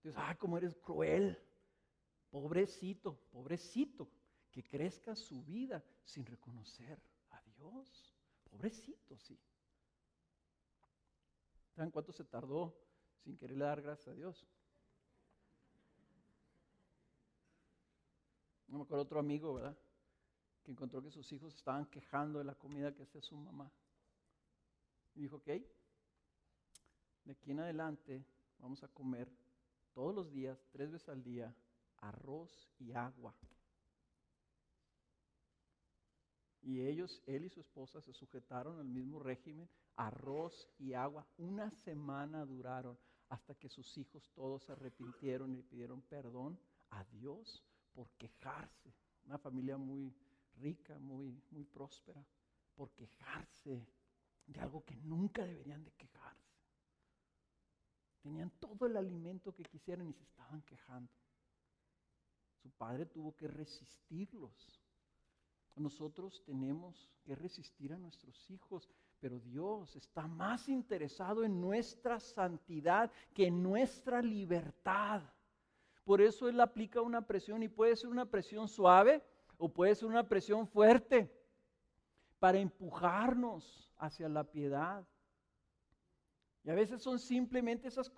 Entonces, cómo eres cruel. Pobrecito, pobrecito, que crezca su vida sin reconocer a Dios. Pobrecito, sí. ¿Saben cuánto se tardó sin quererle dar gracias a Dios? No me acuerdo, otro amigo, ¿verdad?, que encontró que sus hijos estaban quejando de la comida que hacía su mamá. Y dijo: ok, de aquí en adelante vamos a comer todos los días, 3 veces al día, arroz y agua. Y él y su esposa se sujetaron al mismo régimen, arroz y agua. 1 semana duraron hasta que sus hijos todos se arrepintieron y pidieron perdón a Dios por quejarse. Una familia muy rica, muy próspera, por quejarse de algo que nunca deberían de quejarse. Tenían todo el alimento que quisieran y se estaban quejando. Su padre tuvo que resistirlos. Nosotros tenemos que resistir a nuestros hijos, pero Dios está más interesado en nuestra santidad que en nuestra libertad. Por eso Él aplica una presión, y puede ser una presión suave o puede ser una presión fuerte para empujarnos hacia la piedad. Y a veces son simplemente esas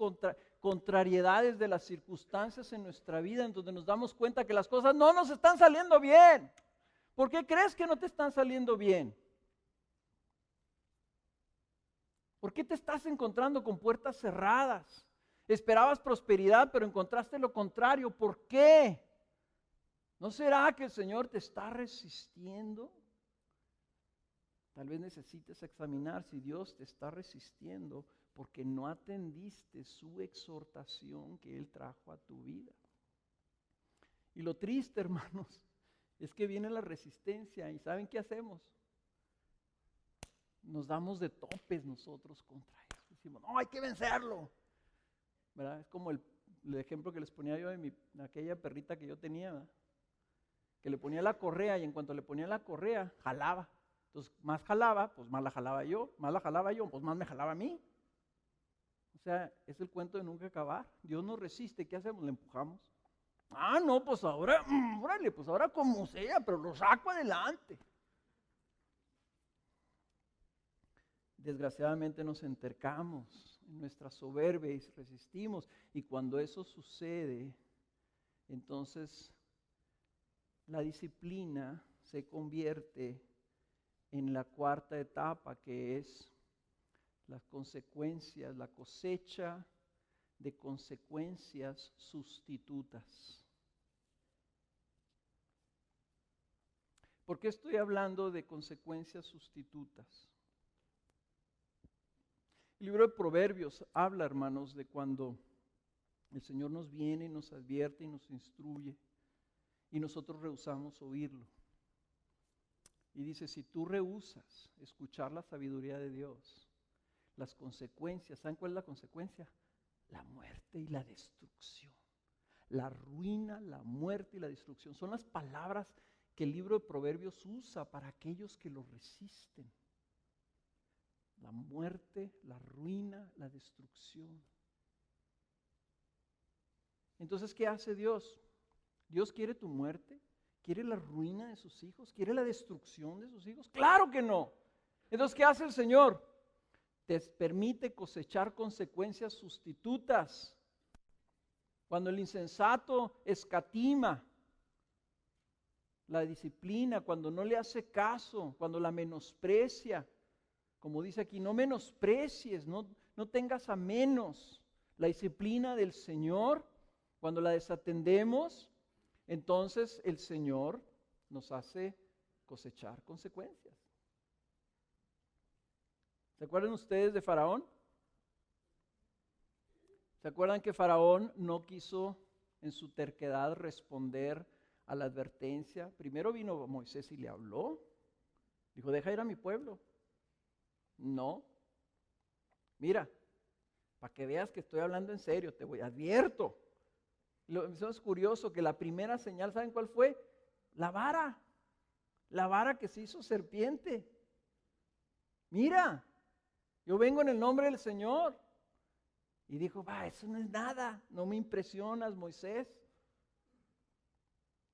contrariedades de las circunstancias en nuestra vida en donde nos damos cuenta que las cosas no nos están saliendo bien. ¿Por qué crees que no te están saliendo bien? ¿Por qué te estás encontrando con puertas cerradas? Esperabas prosperidad, pero encontraste lo contrario. ¿Por qué? ¿No será que el Señor te está resistiendo? Tal vez necesites examinar si Dios te está resistiendo porque no atendiste su exhortación que Él trajo a tu vida. Y lo triste, hermanos, es que viene la resistencia y ¿saben qué hacemos? Nos damos de topes nosotros contra él. Decimos: no, hay que vencerlo, ¿verdad? Es como el ejemplo que les ponía yo de aquella perrita que yo tenía, ¿verdad?, que le ponía la correa, y en cuanto le ponía la correa, jalaba. Entonces, más jalaba, pues más la jalaba yo, pues más me jalaba a mí. O sea, es el cuento de nunca acabar. Dios nos resiste, ¿qué hacemos? Le empujamos. No, pues ahora, órale, pues ahora como sea, pero lo saco adelante. Desgraciadamente nos entercamos en nuestra soberbia y resistimos, y cuando eso sucede, entonces la disciplina se convierte en la 4ª etapa, que es las consecuencias, la cosecha de consecuencias sustitutas. ¿Por qué estoy hablando de consecuencias sustitutas? El libro de Proverbios habla, hermanos, de cuando el Señor nos viene y nos advierte y nos instruye y nosotros rehusamos oírlo. Y dice: si tú rehusas escuchar la sabiduría de Dios, las consecuencias, ¿saben cuál es la consecuencia? La muerte y la destrucción. La ruina, la muerte y la destrucción son las palabras que el libro de Proverbios usa para aquellos que lo resisten. la muerte, la ruina, la destrucción. Entonces, ¿qué hace Dios? ¿Dios quiere tu muerte? ¿Quiere la ruina de sus hijos? ¿Quiere la destrucción de sus hijos? ¡Claro que no! Entonces, ¿qué hace el Señor? Te permite cosechar consecuencias sustitutas. Cuando el insensato escatima la disciplina, cuando no le hace caso, cuando la menosprecia, como dice aquí, no menosprecies, no tengas a menos la disciplina del Señor. Cuando la desatendemos, entonces el Señor nos hace cosechar consecuencias. ¿Se acuerdan ustedes de Faraón? ¿Se acuerdan que Faraón no quiso en su terquedad responder a la advertencia? Primero vino Moisés y le habló. Dijo, deja ir a mi pueblo. No. Mira, para que veas que estoy hablando en serio, te voy, advierto. Eso es curioso que la primera señal, ¿saben cuál fue? La vara que se hizo serpiente. Mira, yo vengo en el nombre del Señor. Y dijo, eso no es nada, no me impresionas, Moisés.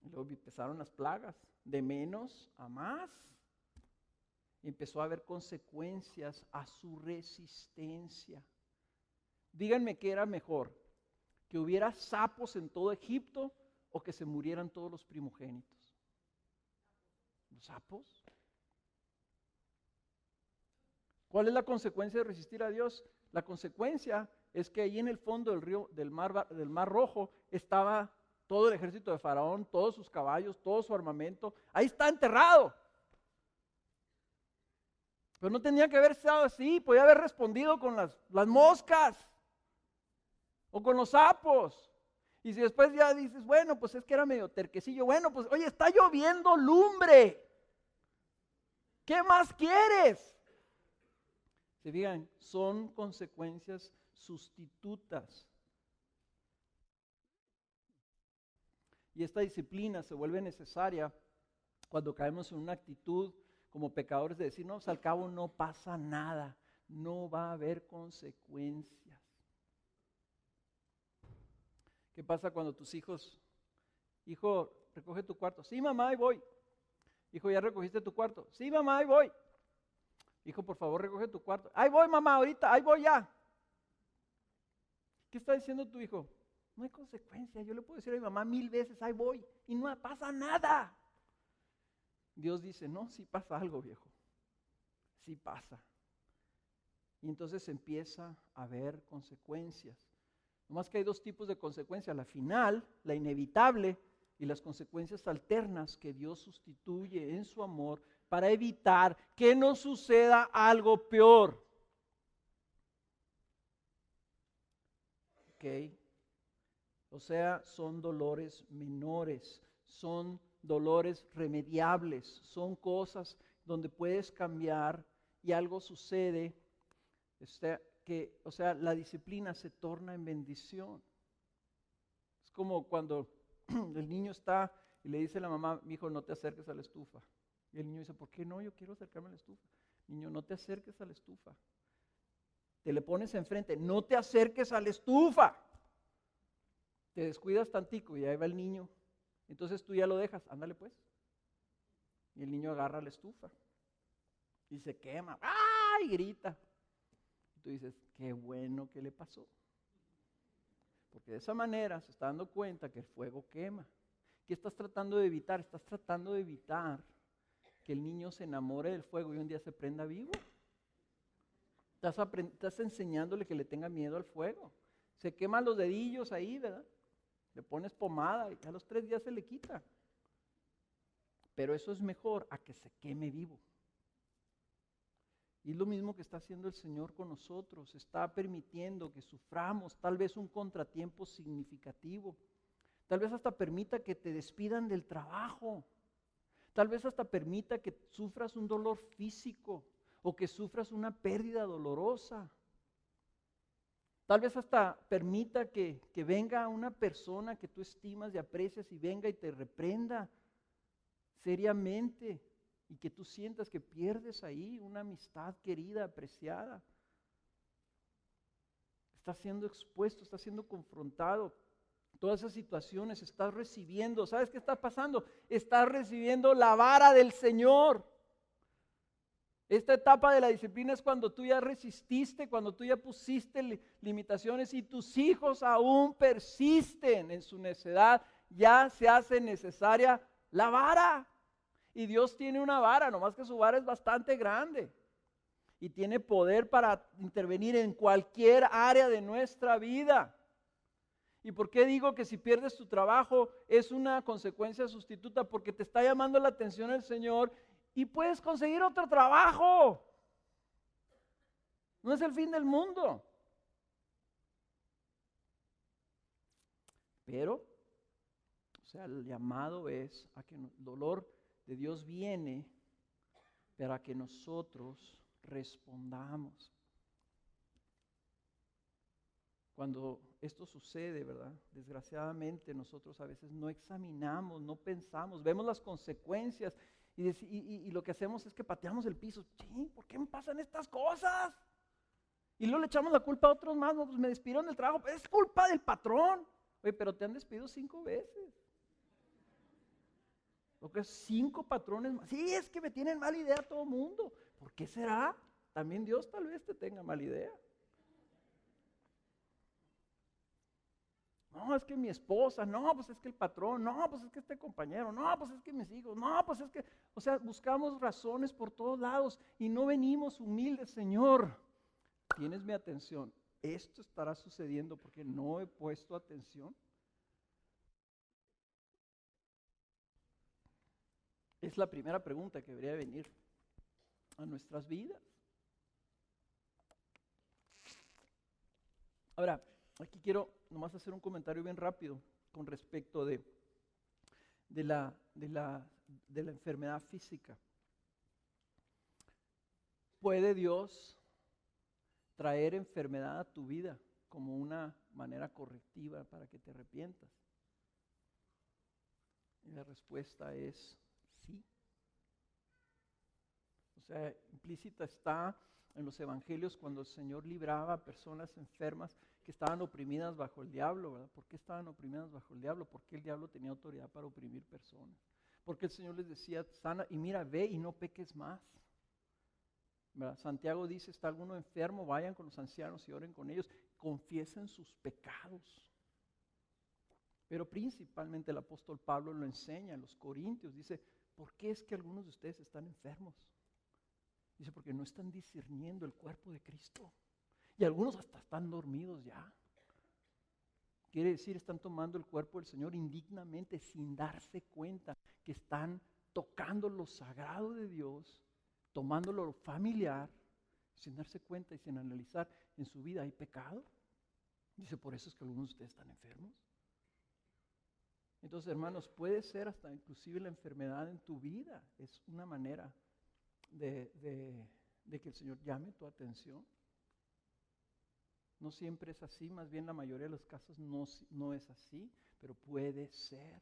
Y luego empezaron las plagas, de menos a más. Y empezó a haber consecuencias a su resistencia. Díganme qué era mejor, que hubiera sapos en todo Egipto o que se murieran todos los primogénitos. ¿Los sapos? ¿Cuál es la consecuencia de resistir a Dios? La consecuencia es que ahí en el fondo del mar Rojo estaba todo el ejército de Faraón, todos sus caballos, todo su armamento. Ahí está enterrado. Pero no tenía que haber estado así, podía haber respondido con las moscas o con los sapos. Y si después ya dices, bueno, pues es que era medio terquecillo, bueno, pues oye, está lloviendo lumbre. ¿Qué más quieres? Se fijan, son consecuencias sustitutas. Y esta disciplina se vuelve necesaria cuando caemos en una actitud como pecadores de decir, no, pues al cabo no pasa nada, no va a haber consecuencias. ¿Qué pasa cuando tus hijos, hijo, recoge tu cuarto? Sí, mamá, ahí voy. Hijo, ¿ya recogiste tu cuarto? Sí, mamá, ahí voy. Hijo, por favor, recoge tu cuarto. Ahí voy, mamá, ahorita, ahí voy ya. ¿Qué está diciendo tu hijo? No hay consecuencia. Yo le puedo decir a mi mamá 1000 veces, ahí voy, y no pasa nada. Dios dice, no, sí pasa algo, viejo. Sí pasa. Y entonces empieza a haber consecuencias. Nomás que hay dos tipos de consecuencias. La final, la inevitable, y las consecuencias alternas que Dios sustituye en su amor para evitar que nos suceda algo peor. ¿Ok? O sea, son dolores menores, son dolores remediables, son cosas donde puedes cambiar y algo sucede, la disciplina se torna en bendición. Es como cuando el niño está y le dice a la mamá, mi hijo, no te acerques a la estufa. Y el niño dice, ¿por qué no? Yo quiero acercarme a la estufa. Niño, no te acerques a la estufa. Te le pones enfrente, no te acerques a la estufa. Te descuidas tantico y ahí va el niño. Entonces tú ya lo dejas, ándale pues. Y el niño agarra la estufa y se quema, ¡ay! Grita. Y tú dices, qué bueno que le pasó. Porque de esa manera se está dando cuenta que el fuego quema. ¿Qué estás tratando de evitar? Estás tratando de evitar que el niño se enamore del fuego y un día se prenda vivo. Estás enseñándole que le tenga miedo al fuego. Se queman los dedillos ahí, ¿verdad? Le pones pomada y a los 3 días se le quita. Pero eso es mejor a que se queme vivo. Y es lo mismo que está haciendo el Señor con nosotros. Está permitiendo que suframos tal vez un contratiempo significativo. Tal vez hasta permita que te despidan del trabajo. Tal vez hasta permita que sufras un dolor físico o que sufras una pérdida dolorosa. Tal vez hasta permita que venga una persona que tú estimas y aprecias y venga y te reprenda seriamente y que tú sientas que pierdes ahí una amistad querida, apreciada. Estás siendo expuesto, estás siendo confrontado. Todas esas situaciones estás recibiendo. ¿Sabes qué está pasando? Estás recibiendo la vara del Señor. Esta etapa de la disciplina es cuando tú ya resististe, cuando tú ya pusiste limitaciones y tus hijos aún persisten en su necedad. Ya se hace necesaria la vara. Y Dios tiene una vara, nomás que su vara es bastante grande. Y tiene poder para intervenir en cualquier área de nuestra vida. ¿Y por qué digo que si pierdes tu trabajo es una consecuencia sustituta? Porque te está llamando la atención el Señor y puedes conseguir otro trabajo. No es el fin del mundo. Pero, o sea, el llamado es a que el dolor de Dios viene para que nosotros respondamos. Cuando esto sucede, ¿verdad? Desgraciadamente nosotros a veces no examinamos, no pensamos, vemos las consecuencias y lo que hacemos es que pateamos el piso. Sí, ¿por qué me pasan estas cosas? Y luego le echamos la culpa a otros más. No, pues me despidieron del trabajo, es culpa del patrón. Oye, pero te han despedido 5 veces. Lo que es 5 patrones más. Sí, es que me tienen mala idea todo el mundo. ¿Por qué será? También Dios tal vez te tenga mala idea. No, es que mi esposa, no, pues es que el patrón, no, pues es que este compañero, no, pues es que mis hijos, no, pues es que, o sea, buscamos razones por todos lados y no venimos humildes, Señor. Tienes mi atención. ¿Esto estará sucediendo porque no he puesto atención? Es la primera pregunta que debería venir a nuestras vidas. Ahora, aquí quiero nomás hacer un comentario bien rápido con respecto de la enfermedad física. ¿Puede Dios traer enfermedad a tu vida como una manera correctiva para que te arrepientas? Y la respuesta es sí. O sea, implícita está en los evangelios cuando el Señor libraba a personas enfermas que estaban oprimidas bajo el diablo, ¿verdad? ¿Por qué estaban oprimidas bajo el diablo? Porque el diablo tenía autoridad para oprimir personas. Porque el Señor les decía, sana, y mira, ve y no peques más. ¿Verdad? Santiago dice, está alguno enfermo, vayan con los ancianos y oren con ellos, confiesen sus pecados. Pero principalmente el apóstol Pablo lo enseña en los Corintios, dice, ¿por qué es que algunos de ustedes están enfermos? Dice, porque no están discerniendo el cuerpo de Cristo. Y algunos hasta están dormidos ya. Quiere decir, están tomando el cuerpo del Señor indignamente, sin darse cuenta que están tocando lo sagrado de Dios, tomando lo familiar, sin darse cuenta y sin analizar en su vida, ¿hay pecado? Dice, por eso es que algunos de ustedes están enfermos. Entonces, hermanos, puede ser hasta inclusive la enfermedad en tu vida. Es una manera de que el Señor llame tu atención. No siempre es así, más bien la mayoría de los casos no es así, pero puede ser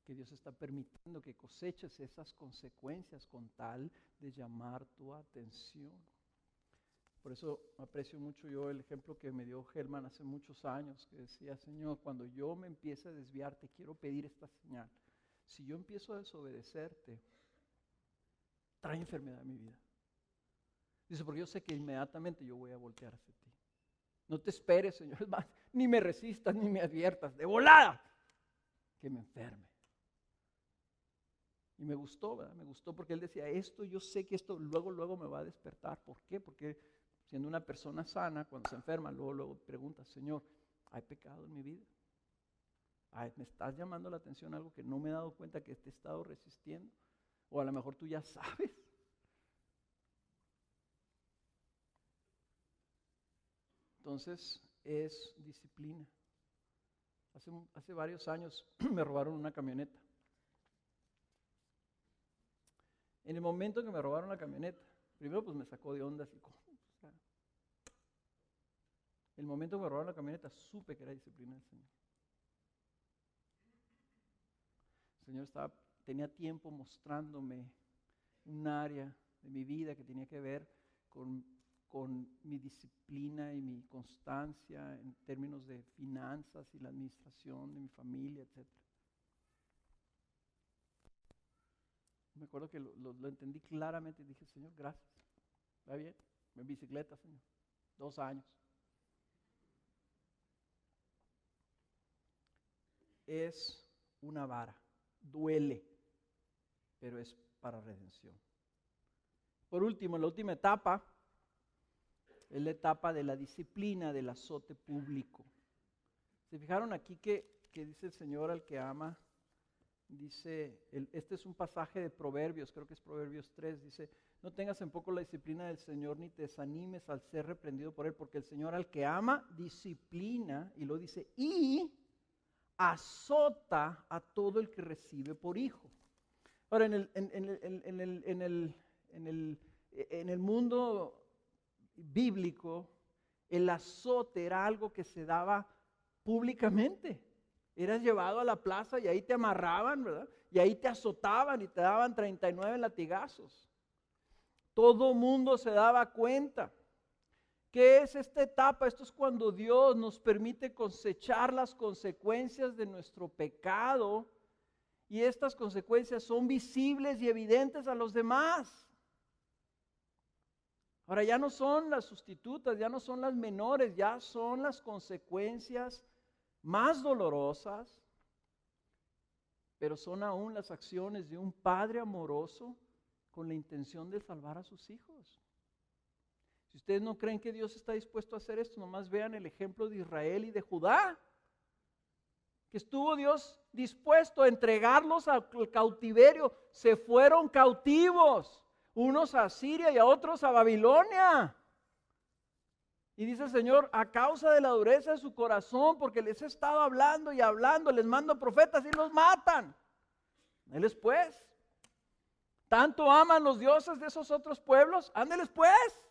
que Dios está permitiendo que coseches esas consecuencias con tal de llamar tu atención. Por eso aprecio mucho yo el ejemplo que me dio Germán hace muchos años, que decía, Señor, cuando yo me empiece a desviar, te quiero pedir esta señal. Si yo empiezo a desobedecerte, trae enfermedad a mi vida. Dice, porque yo sé que inmediatamente yo voy a voltear hacia ti. No te esperes, Señor, es más, ni me resistas, ni me adviertas, de volada, que me enferme. Y me gustó, ¿verdad? Me gustó porque él decía, esto yo sé que esto luego me va a despertar. ¿Por qué? Porque siendo una persona sana, cuando se enferma, luego pregunta, Señor, ¿hay pecado en mi vida? Ay, ¿me estás llamando la atención a algo que no me he dado cuenta que te he estado resistiendo? O a lo mejor tú ya sabes. Entonces es disciplina. Hace varios años me robaron una camioneta. En el momento que me robaron la camioneta, primero pues me sacó de onda así como, o sea, el momento que me robaron la camioneta supe que era disciplina del Señor. El Señor estaba tenía tiempo mostrándome un área de mi vida que tenía que ver con mi disciplina y mi constancia en términos de finanzas y la administración de mi familia, etc. Me acuerdo que lo entendí claramente y dije, Señor, gracias. ¿Va bien? En bicicleta, Señor. 2 años. Es una vara. Duele, pero es para redención. Por último, la última etapa es la etapa de la disciplina, del azote público. ¿Se fijaron aquí que dice el Señor al que ama? Dice, este es un pasaje de Proverbios, creo que es Proverbios 3, dice, no tengas en poco la disciplina del Señor ni te desanimes al ser reprendido por Él, porque el Señor al que ama disciplina, y lo dice, y azota a todo el que recibe por hijo. Ahora, en el mundo bíblico, el azote era algo que se daba públicamente. Eras llevado a la plaza y ahí te amarraban, ¿verdad? Y ahí te azotaban y te daban 39 latigazos. Todo mundo se daba cuenta. ¿Qué es esta etapa? Esto es cuando Dios nos permite cosechar las consecuencias de nuestro pecado, y estas consecuencias son visibles y evidentes a los demás. Ahora ya no son las sustitutas, ya no son las menores, ya son las consecuencias más dolorosas, pero son aún las acciones de un padre amoroso con la intención de salvar a sus hijos. Si ustedes no creen que Dios está dispuesto a hacer esto, nomás vean el ejemplo de Israel y de Judá, que estuvo Dios dispuesto a entregarlos al cautiverio. Se fueron cautivos, unos a Siria y a otros a Babilonia. Y dice el Señor, a causa de la dureza de su corazón, porque les he estado hablando y hablando, les mando profetas y los matan. Ándeles pues. ¿Tanto aman los dioses de esos otros pueblos? Ándeles pues.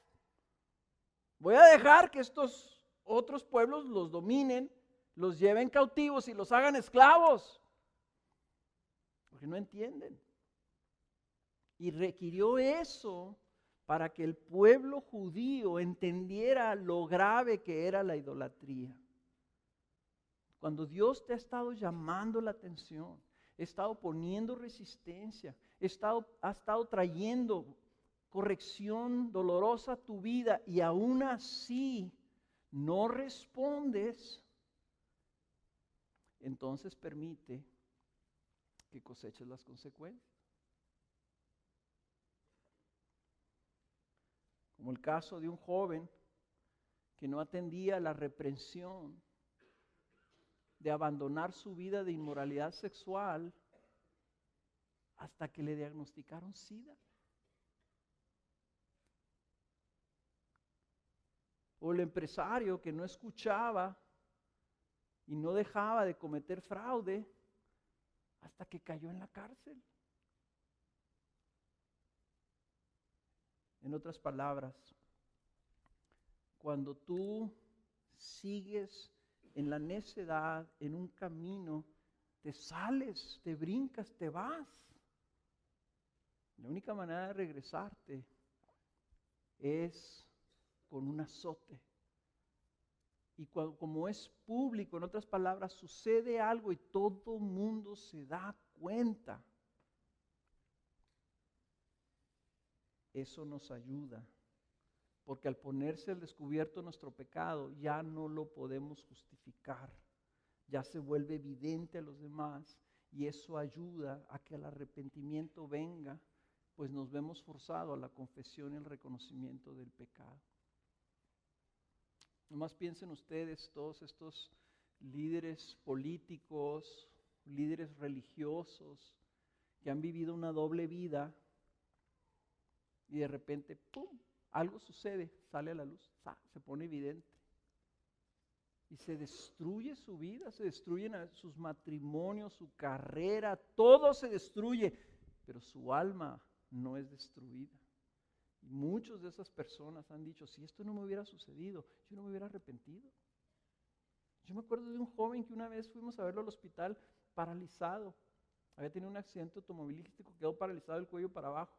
Voy a dejar que estos otros pueblos los dominen, los lleven cautivos y los hagan esclavos. Porque no entienden. Y requirió eso para que el pueblo judío entendiera lo grave que era la idolatría. Cuando Dios te ha estado llamando la atención, ha estado poniendo resistencia, ha estado trayendo corrección dolorosa a tu vida, y aún así no respondes, entonces permite que coseches las consecuencias. Como el caso de un joven que no atendía la reprensión de abandonar su vida de inmoralidad sexual hasta que le diagnosticaron SIDA. O el empresario que no escuchaba y no dejaba de cometer fraude hasta que cayó en la cárcel. En otras palabras, cuando tú sigues en la necedad, en un camino, te sales, te brincas, te vas. La única manera de regresarte es con un azote. Y como es público, en otras palabras, sucede algo y todo mundo se da cuenta. Eso nos ayuda, porque al ponerse al descubierto nuestro pecado, ya no lo podemos justificar, ya se vuelve evidente a los demás, y eso ayuda a que el arrepentimiento venga, pues nos vemos forzados a la confesión y el reconocimiento del pecado. Nomás piensen ustedes, todos estos líderes políticos, líderes religiosos, que han vivido una doble vida, y de repente, ¡pum!, algo sucede, sale a la luz, se pone evidente. Y se destruye su vida, se destruyen sus matrimonios, su carrera, todo se destruye, pero su alma no es destruida. Y muchas de esas personas han dicho, si esto no me hubiera sucedido, yo no me hubiera arrepentido. Yo me acuerdo de un joven que una vez fuimos a verlo al hospital paralizado. Había tenido un accidente automovilístico, quedó paralizado el cuello para abajo.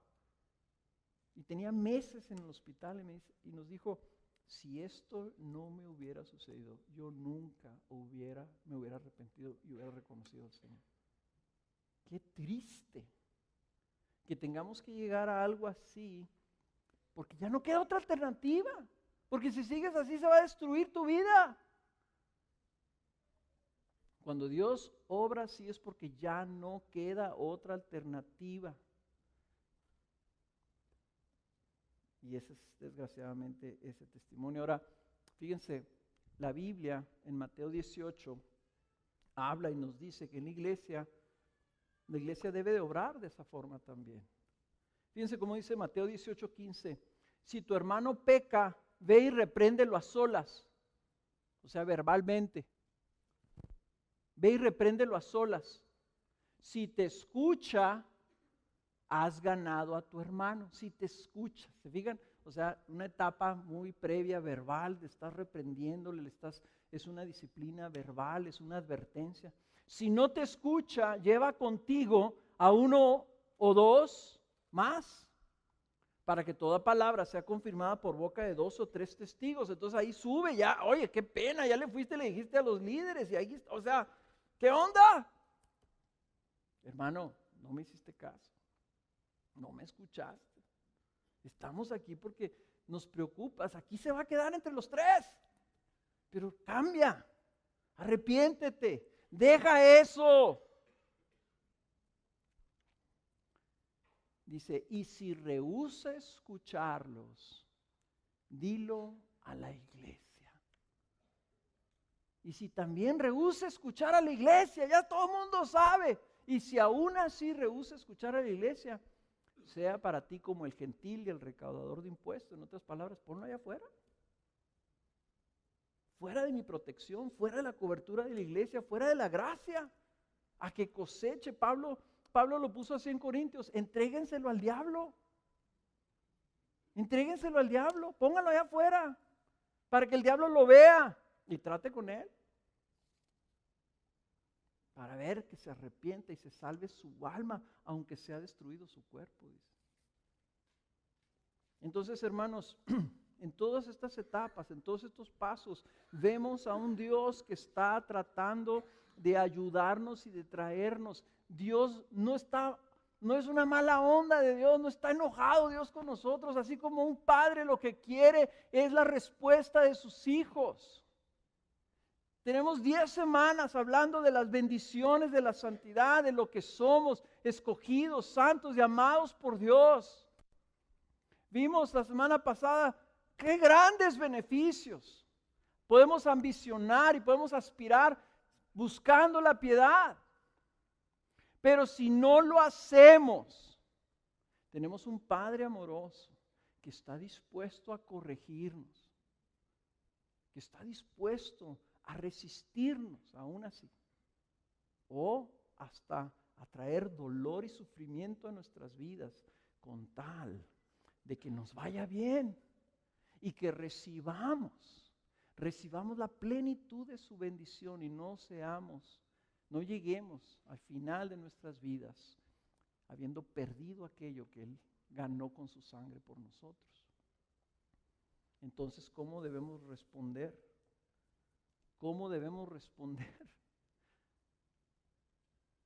Y tenía meses en el hospital y nos dijo, si esto no me hubiera sucedido, yo nunca me hubiera arrepentido y hubiera reconocido al Señor. Qué triste que tengamos que llegar a algo así, porque ya no queda otra alternativa. Porque si sigues así se va a destruir tu vida. Cuando Dios obra así es porque ya no queda otra alternativa. Y ese es desgraciadamente ese testimonio. Ahora, fíjense, la Biblia en Mateo 18 habla y nos dice que en la iglesia debe de obrar de esa forma también. Fíjense cómo dice Mateo 18:15. Si tu hermano peca, ve y repréndelo a solas, o sea, verbalmente. Ve y repréndelo a solas. Si te escucha, has ganado a tu hermano. Si te escucha, ¿se fijan? O sea, una etapa muy previa, verbal, de estar reprendiéndole, es una disciplina verbal, es una advertencia. Si no te escucha, lleva contigo a uno o dos más, para que toda palabra sea confirmada por boca de 2 o 3 testigos. Entonces ahí sube ya, oye, qué pena, ya le fuiste, le dijiste a los líderes, y ahí, o sea, ¿qué onda? Hermano, no me hiciste caso, no me escuchaste. Estamos aquí porque nos preocupas, aquí se va a quedar entre los 3, pero cambia, arrepiéntete, deja eso. Dice, y si rehúsa escucharlos, dilo a la iglesia. Y si también rehúsa escuchar a la iglesia, ya todo el mundo sabe. Y si aún así rehúsa escuchar a la iglesia, sea para ti como el gentil y el recaudador de impuestos. En otras palabras, ponlo allá afuera. Fuera de mi protección, fuera de la cobertura de la iglesia, fuera de la gracia. A que coseche. Pablo lo puso así en Corintios, entréguenselo al diablo. Entréguenselo al diablo, póngalo allá afuera, para que el diablo lo vea y trate con él. Para ver que se arrepienta y se salve su alma, aunque sea destruido su cuerpo, dice. Entonces, hermanos, en todas estas etapas, en todos estos pasos, vemos a un Dios que está tratando de ayudarnos y de traernos. Dios no es una mala onda de Dios, no está enojado Dios con nosotros, así como un padre lo que quiere es la respuesta de sus hijos. Tenemos 10 semanas hablando de las bendiciones de la santidad, de lo que somos, escogidos, santos y amados por Dios. Vimos la semana pasada qué grandes beneficios podemos ambicionar y podemos aspirar buscando la piedad. Pero si no lo hacemos, tenemos un Padre amoroso que está dispuesto a corregirnos, que está dispuesto a resistirnos aún así, o hasta a traer dolor y sufrimiento a nuestras vidas con tal de que nos vaya bien y que recibamos la plenitud de su bendición y no lleguemos al final de nuestras vidas habiendo perdido aquello que Él ganó con su sangre por nosotros. Entonces, ¿cómo debemos responder? ¿Cómo debemos responder?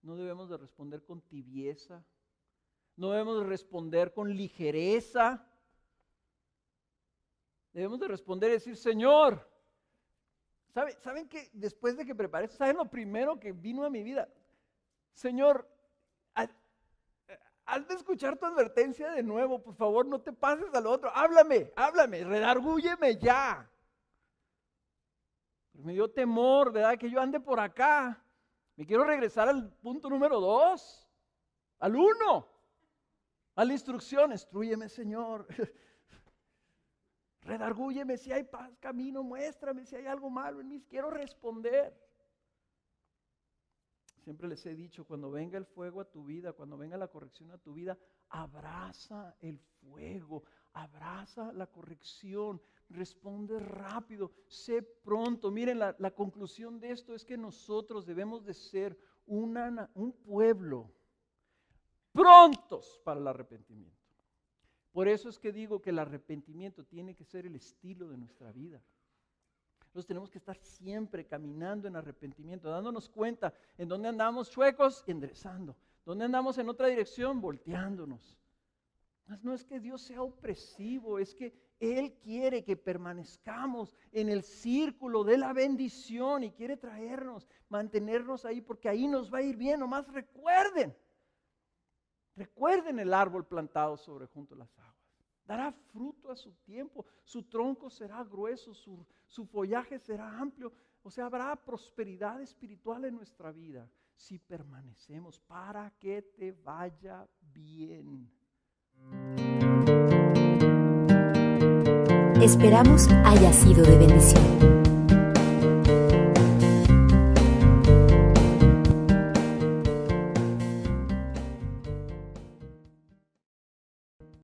No debemos de responder con tibieza, no debemos de responder con ligereza. Debemos de responder y decir, Señor, ¿saben qué? Después de que preparé, ¿saben lo primero que vino a mi vida? Señor, haz de escuchar tu advertencia de nuevo, por favor, no te pases al otro, háblame, redargúyeme ya. Me dio temor, ¿verdad? Que yo ande por acá. Me quiero regresar al punto número 2, al 1, a la instrucción, instrúyeme, Señor. Redargúyeme si hay paz, camino, muéstrame si hay algo malo en mí, quiero responder. Siempre les he dicho, cuando venga el fuego a tu vida, cuando venga la corrección a tu vida, abraza el fuego, abraza la corrección, responde rápido, sé pronto. Miren, la conclusión de esto es que nosotros debemos de ser un pueblo prontos para el arrepentimiento. Por eso es que digo que el arrepentimiento tiene que ser el estilo de nuestra vida. Nosotros tenemos que estar siempre caminando en arrepentimiento, dándonos cuenta en dónde andamos chuecos, enderezando. Dónde andamos en otra dirección, volteándonos. No es que Dios sea opresivo, es que Él quiere que permanezcamos en el círculo de la bendición y quiere traernos, mantenernos ahí, porque ahí nos va a ir bien. Nomás recuerden el árbol plantado sobre junto a las aguas. Dará fruto a su tiempo, su tronco será grueso, su follaje será amplio. O sea, habrá prosperidad espiritual en nuestra vida si permanecemos, para que te vaya bien. Esperamos haya sido de bendición.